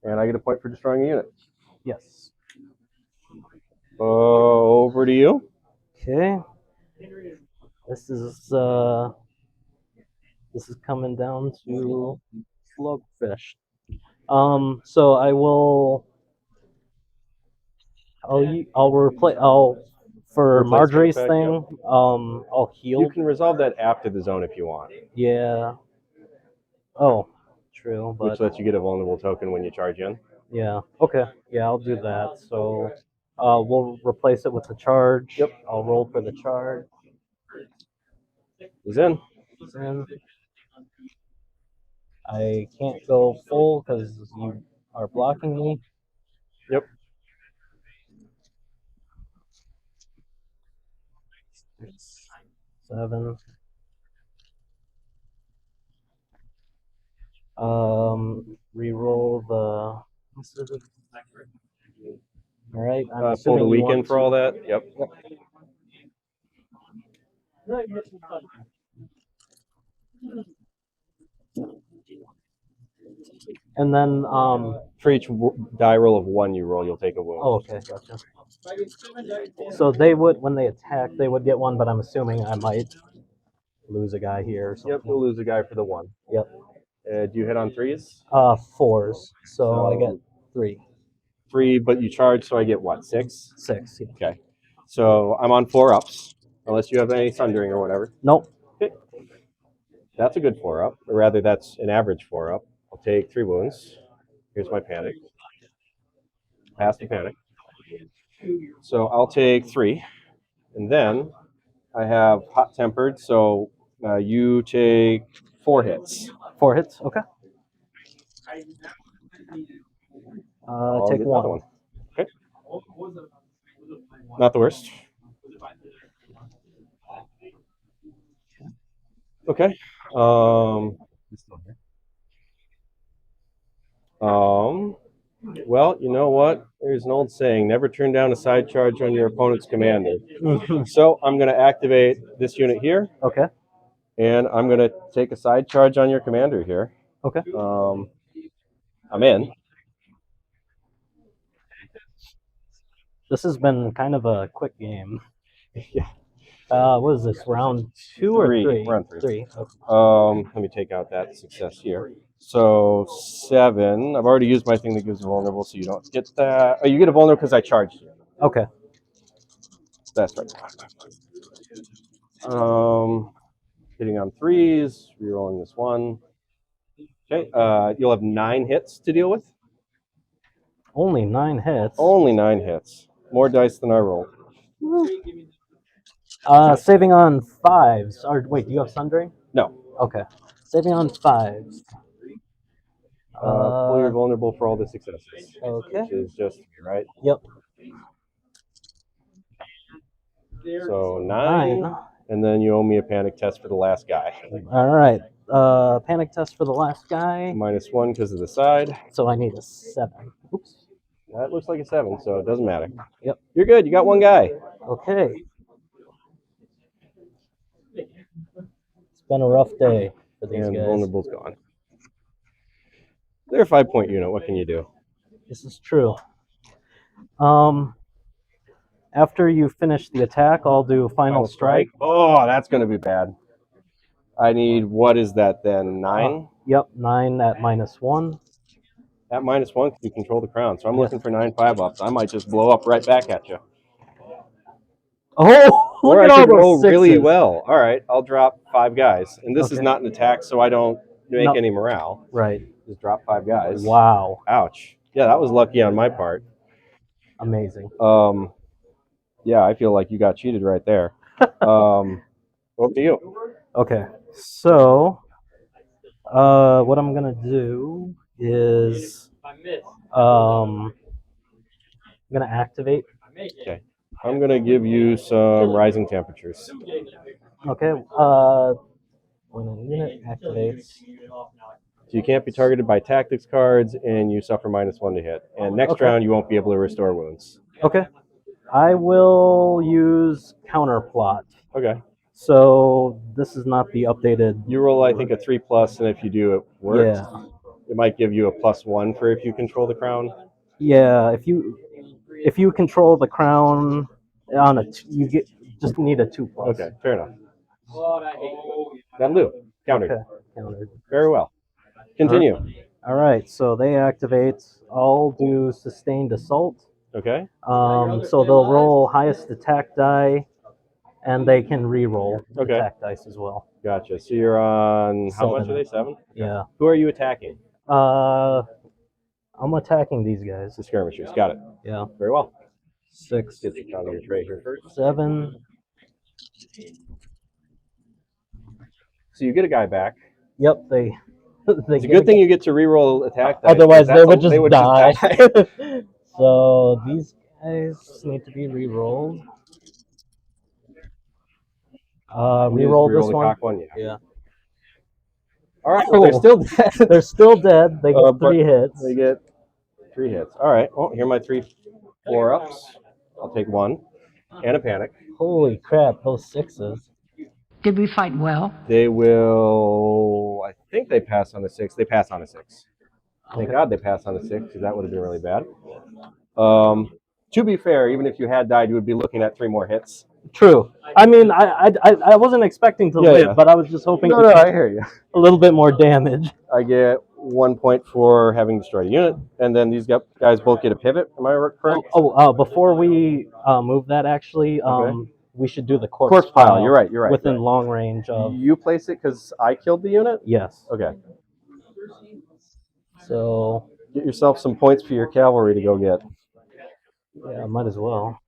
And I get a point for destroying a unit. Yes. Over to you. Okay. This is coming down to Slugfish. So I will. I'll replace. For Replacement Margaery's effect, thing. yep. I'll heal. You can resolve that after the zone if you want. Yeah. Oh, true. But Which lets you get a vulnerable token when you charge in. yeah. Okay. Yeah, I'll do that. So, we'll replace it with the charge. Yep. I'll roll for the charge. He's in. And I can't go full because you are blocking me. Yep. It's 7. Reroll the. All right. I'm Pull the assuming you weekend want for all that. Yep. And then For each die roll of 1 you roll, you'll take a wound. oh, okay, gotcha. So they would, when they attack, they would get 1, but I'm assuming I might lose a guy here or something. Yep, you'll lose a guy for the 1. Yep. Do you hit on 3s? 4s. So I get 3. 3, but you charge, so I get what, 6? 6. Yeah. Okay. So I'm on 4 ups, unless you have any sundering or whatever. Nope. Okay. That's a good 4 up, or rather, that's an average 4 up. I'll take 3 wounds. Here's my panic. Pass the panic. So I'll take 3, and then I have hot tempered. So you take 4 hits. 4 hits. Okay. I'll Take get 1. another one. Okay. Not the worst. Okay. Well, you know what? There's an old saying: never turn down a side charge on your opponent's commander. So I'm going to activate this unit here. Okay. And I'm going to take a side charge on your commander here. Okay. I'm in. This has been kind of a quick game. Yeah. What is this, round 2 or 3? We're on 3. 3. Okay. Let me take out that success here. So 7. I've already used my thing that gives a vulnerable, so you don't get that. Oh, you get a vulnerable because I charged you. Okay. That's right. Hitting on 3s, rerolling this one. Okay, you'll have 9 hits to deal with. Only 9 hits. Only 9 hits. More dice than I rolled. Saving on 5s. Or wait, do you have Sundry? No. Okay. Saving on 5s. Pull your vulnerable for all the successes. Okay. Which is just 3, right? Yep. So 9. And then you owe me a panic test for the last guy. All right. Panic test for the last guy. -1 because of the side. So I need a 7. Oops. That looks like a 7, so it doesn't matter. Yep. You're good. You got 1 guy. Okay. It's been a rough day for these And guys. vulnerable's gone. They're a 5-point unit. What can you do? This is true. After you finish the attack, I'll do final strike. Oh, that's going to be bad. I need, what is that then, 9? Yep, 9 at -1. At -1 because you control the crown. So I'm looking for 9 5-ups. I might just blow up right back at you. Oh, look at all those roll 6s. Really well. All right, I'll drop 5 guys. And this is not an attack, so I don't make any morale. Right. Just drop 5 guys. Wow. Ouch. Yeah, that was lucky on my part. Amazing. Yeah, I feel like you got cheated right there. Over to you. Okay, so what I'm gonna do is I'm gonna activate. Okay, I'm gonna give you some rising temperatures. Okay, when a unit activates, so you can't be targeted by tactics cards, and you suffer -1 to hit. And next round, you won't be able to restore wounds. Okay, I will use counterplot. Okay. So this is not the updated. You roll, I think, a 3+, and if you do, it works. Yeah. It might give you a +1 for if you control the crown. Yeah, if you control the crown on you just need a 2+. Okay, fair enough. That'll do. Countered. Okay, countered. Very well. Continue. All right, so they activate. I'll do sustained assault. Okay. So they'll roll highest attack die, and they can re-roll attack dice as well. Gotcha. So you're on, how 7. much are they, 7? Yeah. Who are you attacking? I'm attacking these guys. The skirmishers. Got it. Yeah. Very well. 6. Get the count of your tray here first. 7. So you get a guy back. Yep, they it's a good thing you get to re-roll attack dice. Otherwise, they would just die. Just die. So these guys need to be re-rolled. Re-roll this one. Yeah. All right. Well, they're still dead. They're still dead. They get 3 hits. They get 3 hits. All right. Well, here are my 3 4-ups. I'll take 1 and a panic. Holy crap! Those 6s. Did we fight well? They will. I think they pass on a 6. They pass on a 6. Thank God they passed on a 6 because that would have been really bad. To be fair, even if you had died, you would be looking at 3 more hits. True. I mean, I wasn't expecting to live, but I was just hoping to I hear you. A little bit more damage. I get 1 point for having destroyed a unit, and then these guys both get a pivot. Am I correct? Before we move that, actually, we should do the corpse pile. You're right. Within long range of. You place it because I killed the unit? Yes. Okay. So. Get yourself some points for your cavalry to go get. Yeah, might as well.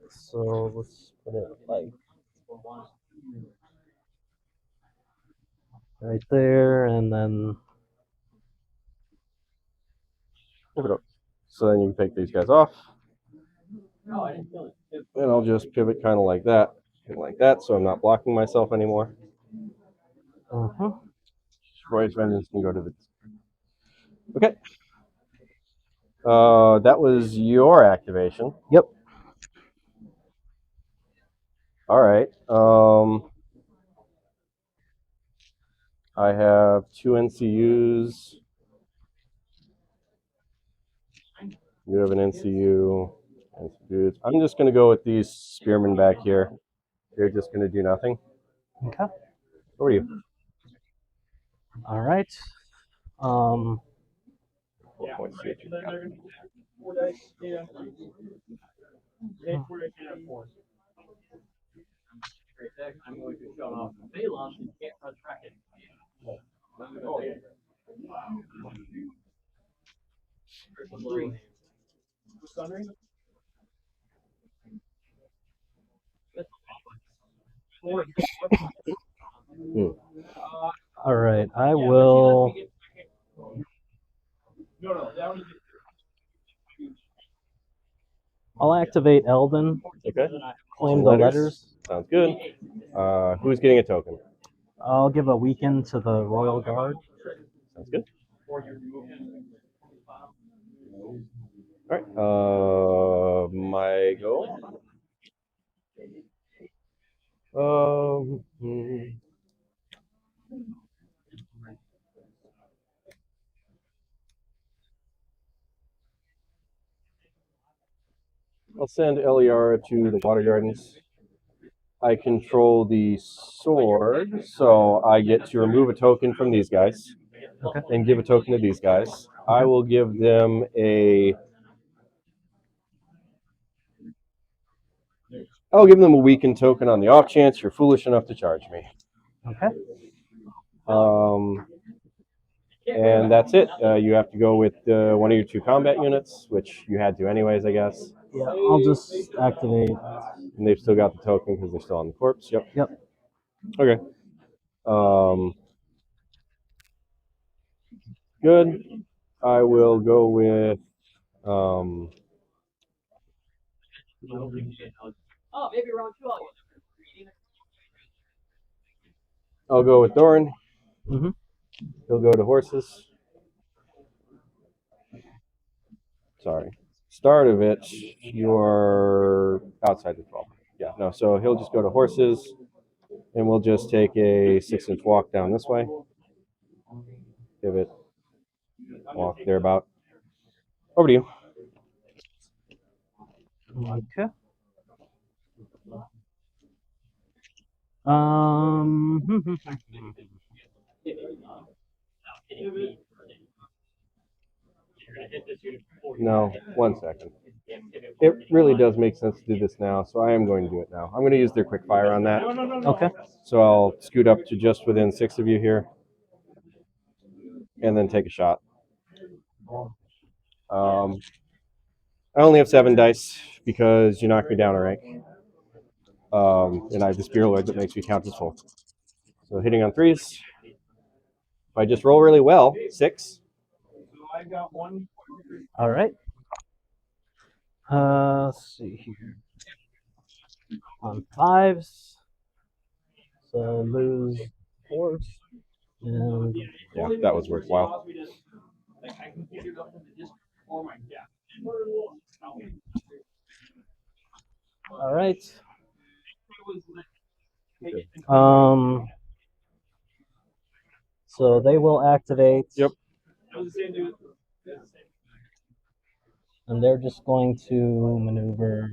So let's put it like right there, and then. So then you can take these guys off. And I'll just pivot kind of like that, and like that, so I'm not blocking myself anymore. Roy's Vengeance can go to the... Okay. That was your activation. Yep. All right. I have 2 NCUs. You have an NCU. I'm just going to go with these Spearmen back here. They're just going to do nothing. Okay. Over to you. All right. 4 points. All right. I will. I'll activate Eldon. Okay. Claim the letters. Sounds good. Who's getting a token? I'll give a weekend to the Royal Guard. Sounds good. All right. My go. I'll send Ellaria to the Water Gardens. I control the sword, so I get to remove a token from these guys and give a token to these guys. I will give them a... I'll give them a weakened token on the off chance you're foolish enough to charge me. Okay. And that's it. You have to go with one of your 2 combat units, which you had to anyways, I guess. Yeah, I'll just activate. And they've still got the token because they're still on the corpse. Yep. Yep. Okay. Good. I will go with... I'll go with Doran. Mm-hmm. He'll go to horses. Sorry. Start of it, you're outside the 12. Yeah, no, so he'll just go to horses, and we'll just take a 6-inch walk down this way. Give it walk thereabout. Over to you. Okay. No, 1 second. It really does make sense to do this now, so I am going to do it now. I'm going to use their quick fire on that. Okay. So I'll scoot up to just within 6 of you here, and then take a shot. I only have 7 dice because you knocked me down a rank. And I have the Spearlord that makes me count as full. So hitting on 3s. If I just roll really well, 6. All right. Let's see here. On 5s. So lose 4. And yeah, that was worthwhile. All right. So they will activate. Yep. And they're just going to maneuver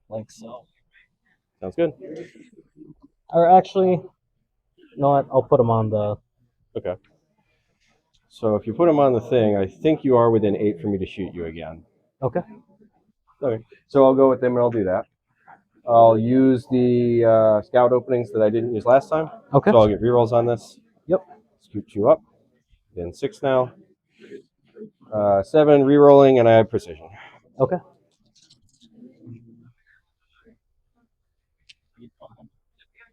like so. Sounds good. Or actually, you know what? I'll put them on the... Okay. So if you put them on the thing, I think you are within 8 for me to shoot you again. Okay. Okay. So I'll go with them and I'll do that. I'll use the scout openings that I didn't use last time. Okay. So I'll get rerolls on this. Yep. Scoot you up. Then 6 now. 7 rerolling, and I have precision. Okay.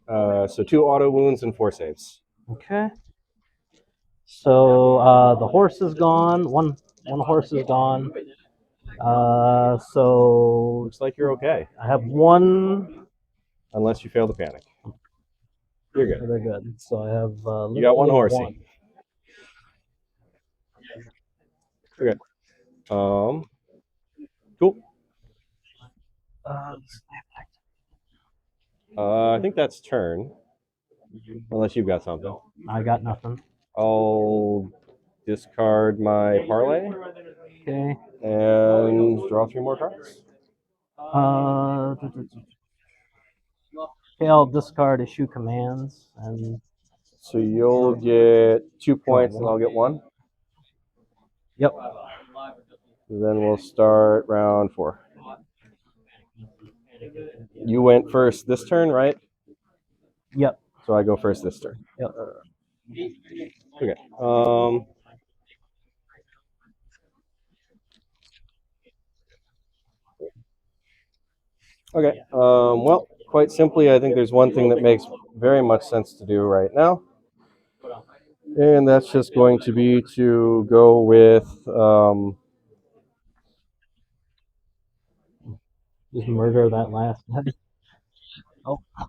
So 2 auto wounds and 4 saves. Okay. So the horse is gone. One horse is gone. So looks like you're okay. I have 1. Unless you fail to panic. You're good. They're good. So I have. You got one literally horsey. Okay. Cool. I think that's turn. Unless you've got something. I got nothing. I'll discard my parlay. Okay. And draw 3 more cards. Okay, I'll discard issue commands and. So you'll get 2 points and I'll get 1. Yep. Then we'll start round 4. You went first this turn, right? Yep. So I go first this turn. Yep. Okay. Okay. Well, quite simply, I think there's one thing that makes very much sense to do right now. And that's just going to be to go with just murder that last guy. Oh. I'm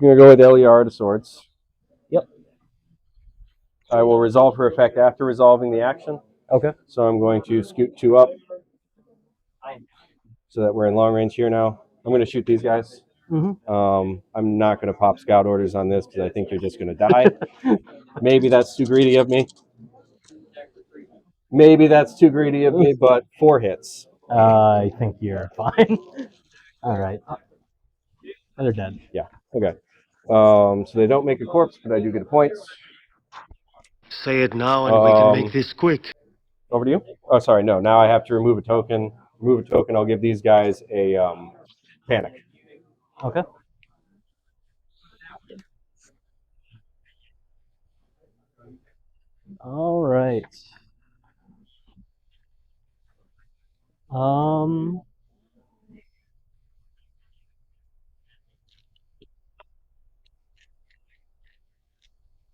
going to go with Ellaria to Swords. Yep. I will resolve her effect after resolving the action. Okay. So I'm going to scoot 2 up so that we're in long range here now. I'm going to shoot these guys. Mm-hmm. I'm not going to pop scout orders on this because I think you're just going to die. Maybe that's too greedy of me. But 4 hits. I think you're fine. All right. They're dead. Yeah. Okay. So they don't make a corpse, but I do get points. Say it now and we can make this quick. Over to you. Oh, sorry. No. Now I have to remove a token. Remove a token. I'll give these guys a panic. Okay. All right.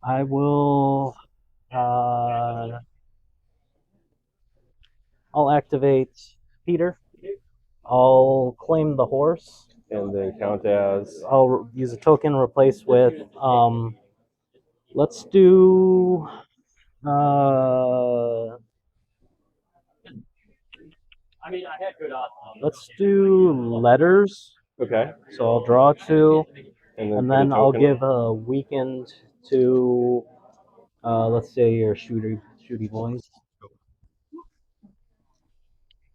I will. I'll activate Petyr. I'll claim the horse. And then count as. I'll use a token replace with. Let's do. Let's do letters. Okay. So I'll draw 2, And then I'll give a weakened to, let's say your shooty boys.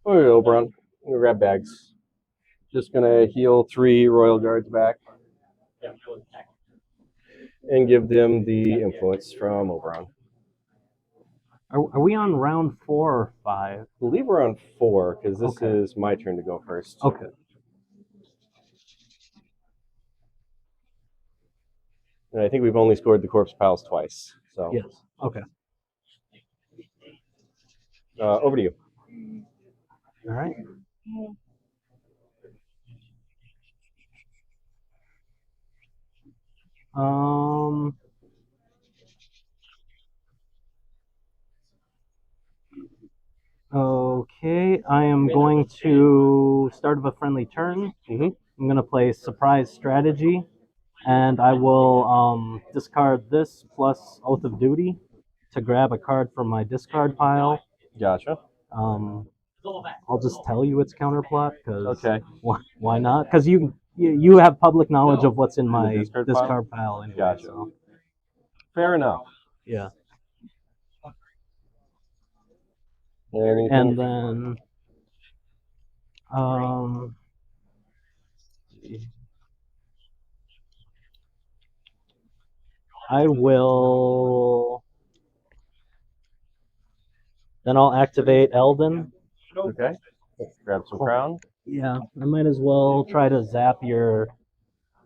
Oh, Oberyn. I'm gonna grab bags. Just gonna heal 3 royal guards back. And give them the influence from Oberyn. Are we on round 4 or 5? I believe we're on 4 because this is my turn to go first. Okay. And I think we've only scored the corpse piles twice. So. Yes. Okay. Over to you. All right. Okay, I am going to start of a friendly turn. Mm-hmm. I'm going to play surprise strategy, and I will discard this plus Oath of Duty to grab a card from my discard pile. Gotcha. I'll just tell you it's counterplot because why not? Because you have public knowledge of what's in my discard pile anyway. Gotcha. So. Fair enough. Yeah. Anything? And then I will. Then I'll activate Eldon. Okay. Grab some crown. Yeah, I might as well try to zap your.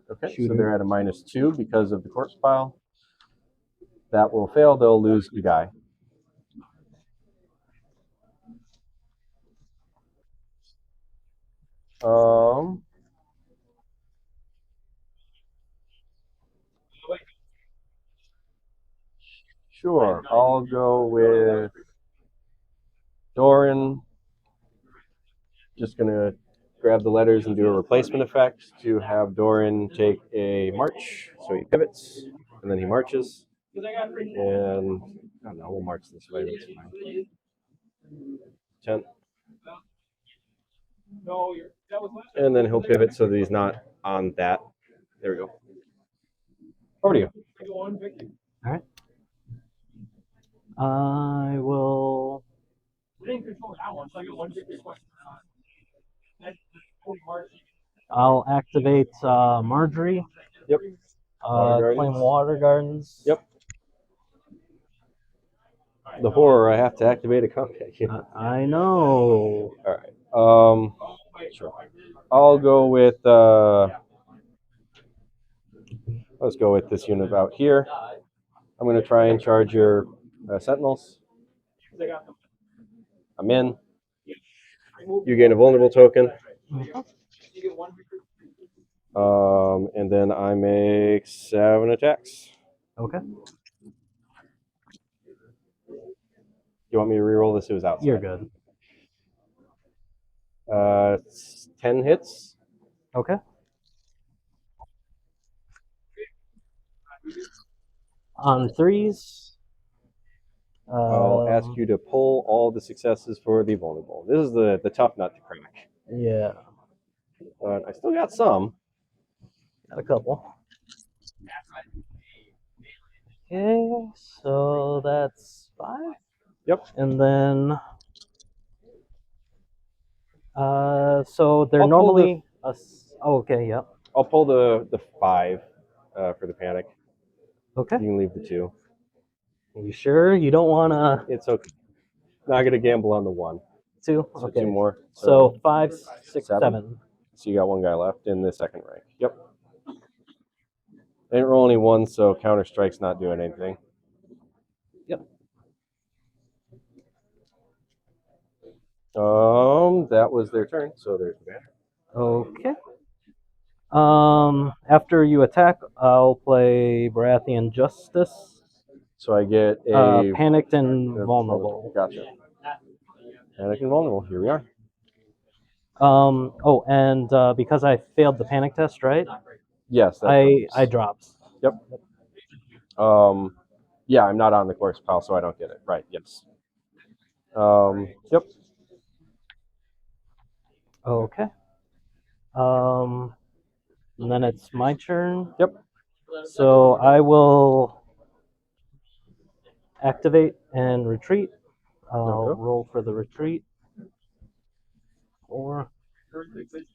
Okay. shooter. So they're at a -2 because of the corpse pile. That will fail. They'll lose the guy. Sure. I'll go with Doran. Just gonna grab the letters and do a replacement effect to have Doran take a march. So he pivots, and then he marches. And I don't know, we'll march this way. That's fine. 10. And then he'll pivot so that he's not on that. There we go. Over to you. All right. I will. I'll activate Margaery. Yep. Claim Water Gardens. Yep. The horror, I have to activate a combat unit. I know. All right. Sure. I'll go with. Let's go with this unit out here. I'm going to try and charge your sentinels. I'm in. You gain a vulnerable token. And then I make 7 attacks. Okay. You want me to reroll this? It was outside. You're good. 10 hits. Okay. On 3s. I'll ask you to pull all the successes for the vulnerable. This is the tough nut to crack. Yeah. But I still got some. Got a couple. Okay, so that's 5. Yep. And then, so they're normally okay, yep. I'll pull the 5 for the panic. Okay. You can leave the 2. Are you sure you don't want to? It's okay. Not gonna gamble on the 1. 2. So Okay. 2 more. So 5, 6, 7. So you got 1 guy left in the second rank. Yep. They didn't roll any 1, so counter strike's not doing anything. Yep. That was their turn, so there's the banner. Okay. After you attack, I'll play Baratheon Justice. So I get a panicked and vulnerable. Gotcha. Panicked and vulnerable. Here we are. Because I failed the panic test, right? Yes. I dropped. Yep. Yeah, I'm not on the course pile, so I don't get it. Right. Yes. Yep. Okay. And then it's my turn. Yep. So I will activate and retreat. I'll roll for the retreat. 4.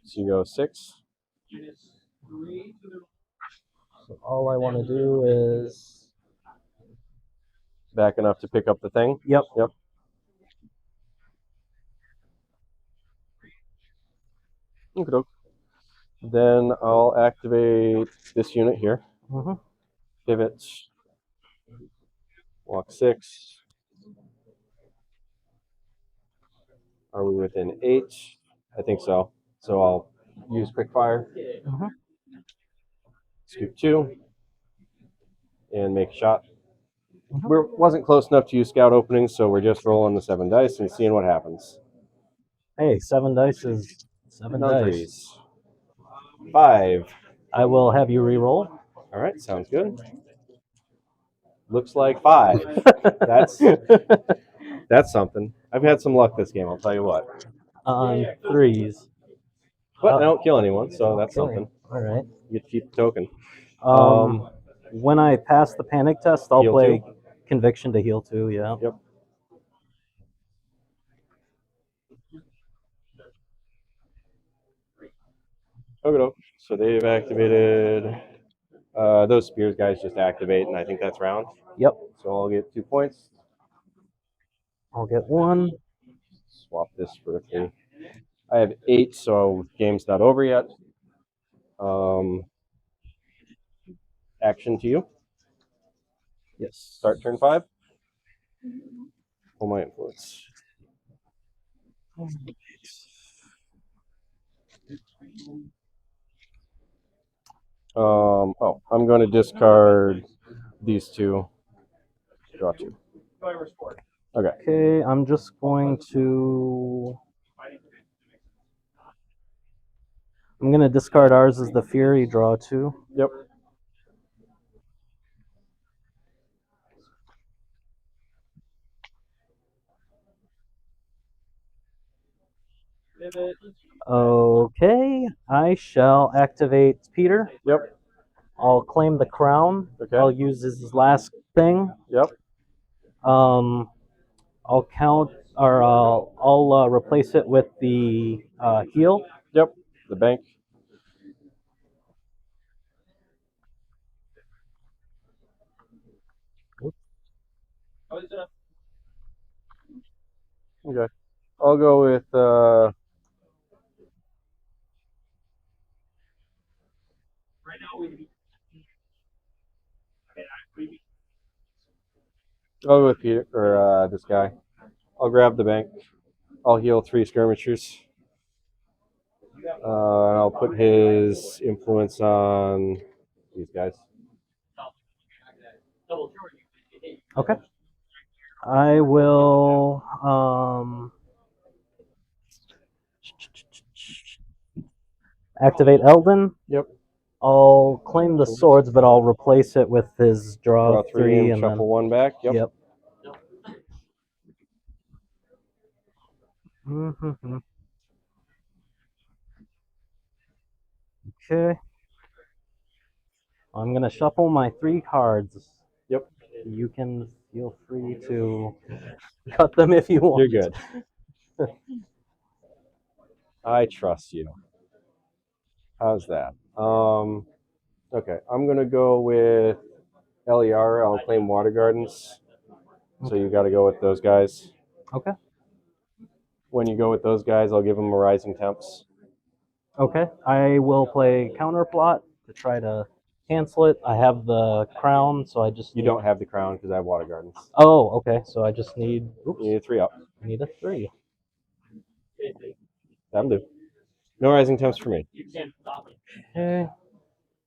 So you go 6. So all I want to do is back enough to pick up the thing. Yep. Okay. Then I'll activate this unit here. Pivot. Walk 6. Are we within 8? I think so. So I'll use quick fire. Scoop 2. And make a shot. Wasn't close enough to use scout openings, so we're just rolling the 7 dice and seeing what happens. Hey, 7 dice is 7 dice. 5. I will have you re-roll. All right, sounds good. Looks like 5. That's something. I've had some luck this game, I'll tell you what. On 3s. But I don't kill anyone, so that's something. All right. You get to keep the token. When I pass the panic test, I'll play 2. Conviction to heal 2, yeah. Yep. Okay, so they've activated. Those spears guys just activate, and I think that's round. Yep. So I'll get 2 points. I'll get 1. Swap this for a 3. I have 8, so game's not over yet. Action to you. Yes. Start turn 5. Pull my influence. I'm going to discard these 2. Draw 2. Okay. I'm just going to I'm gonna discard ours as the Fury, draw 2. Yep. Okay, I shall activate Petyr. Yep. I'll claim the crown. Okay. I'll use his last thing. Yep. I'll count, or I'll replace it with the heal. Yep. The bank. Okay. I'll go with I'll go with Peter or this guy. I'll grab the bank. I'll heal 3 skirmishers. And I'll put his influence on these guys. Okay. I will activate Eldon. Yep. I'll claim the swords, but I'll replace it with his draw, Draw 3 and then shuffle 1 back. Yep. Yep. Mm-hmm. Okay. I'm gonna shuffle my 3 cards. Yep. You can feel free to cut them if you want. You're good. I trust you. How's that? Okay, I'm gonna go with Ellaria. I'll claim Water Gardens. So you got to go with those guys. Okay. When you go with those guys, I'll give them a Rising Temps. Okay. I will play counterplot to try to cancel it. I have the crown, so I just You don't have the crown because I have Water Gardens. Oh, okay. So I just need. Oops. You need a 3 up. I need a 3. That'll do. No Rising Temps for me. Okay.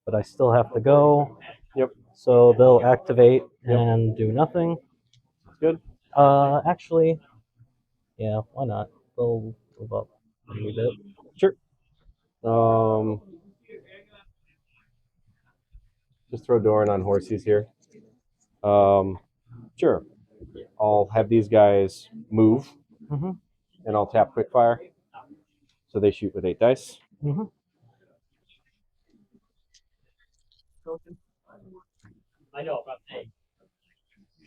But I still have to go. Yep. So they'll activate and do nothing. Good. Actually, yeah, why not? They'll move up a little bit. Sure. Just throw Doran on horses here. Sure. I'll have these guys move, and I'll tap Quickfire, so they shoot with 8 dice. I know about 8.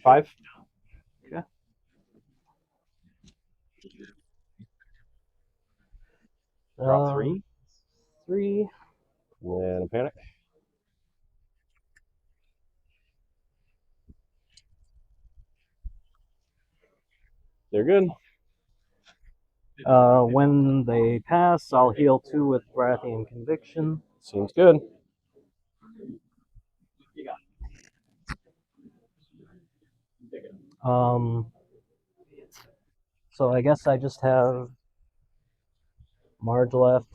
5. Okay. Draw 3. 3. And a panic. They're good. When they pass, I'll heal 2 with Baratheon Conviction. Seems good. So I guess I just have Marge left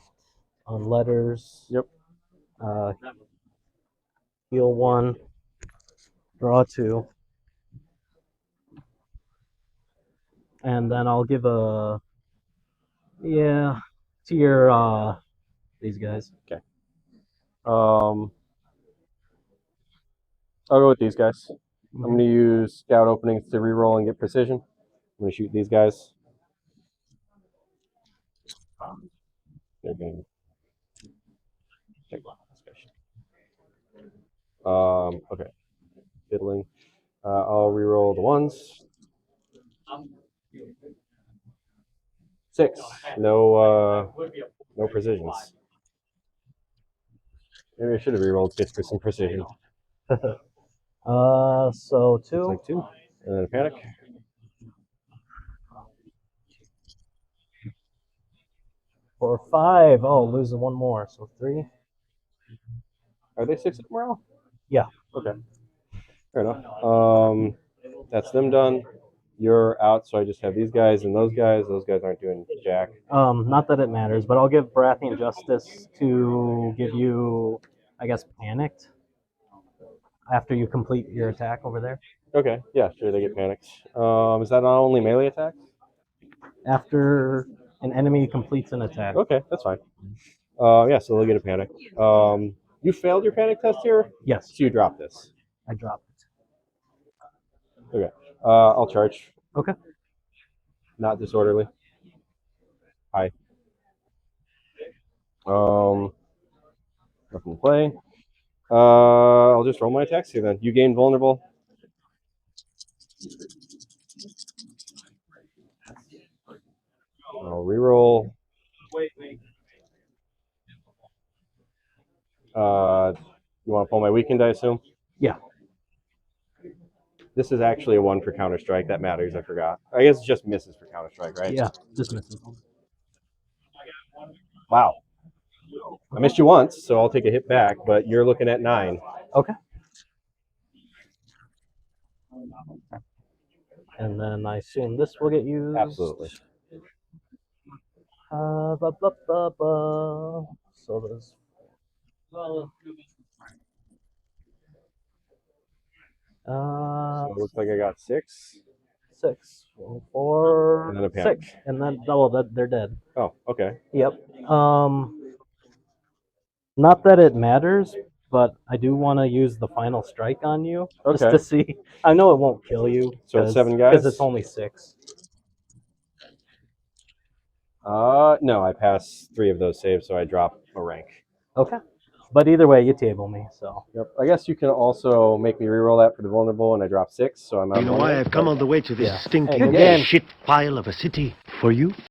on letters. Yep. Heal 1. Draw 2. And then I'll give a to your these guys. Okay. I'll go with these guys. I'm going to use scout openings to reroll and get precision. I'm going to shoot these guys. They're going to take discussion. Okay. Fiddling. I'll reroll the ones. 6. No precisions. Maybe I should have rerolled just for some precision. So 2. Looks like 2. And then a panic. For 5. Oh, losing 1 more. So 3. Are they 6 at morale? Yeah. Okay. Fair enough. That's them done. You're out, so I just have these guys and those guys. Those guys aren't doing jack. Not that it matters, but I'll give Baratheon Justice to give you, I guess, panicked after you complete your attack over there. Okay, yeah, sure, they get panicked. Is that not only melee attacks? After an enemy completes an attack. Okay, that's fine. Yeah, so they'll get a panic. You failed your panic test here, Yes, so you drop this. I dropped it. Okay. I'll charge. Okay. Not disorderly. Hi. Nothing to play. I'll just roll my attacks here then. You gain vulnerable. I'll reroll. You want to pull my weakened, I assume? Yeah. This is actually a 1 for Counter-Strike. That matters, I forgot. I guess it just misses for Counter-Strike, right? Yeah, just missing. Wow. I missed you once, so I'll take a hit back, but you're looking at 9. Okay. And then I assume this will get used. Absolutely. So there's. So it looks like I got 6. 6, 4, And then a panic. 6, and then that they're dead. Oh, okay. Yep. Not that it matters, but I do want to use the final strike on you just Okay. to see. I know it won't kill you. So it's 7 guys? Because it's only 6. No, I pass 3 of those saves, so I drop a rank. Okay. But either way, you table me, so. Yep. I guess you can also make me reroll that for the vulnerable, and I drop 6, so I'm out. You know why I've come all the way to this Yeah. stinking Hey, again. shit pile of a city? For you?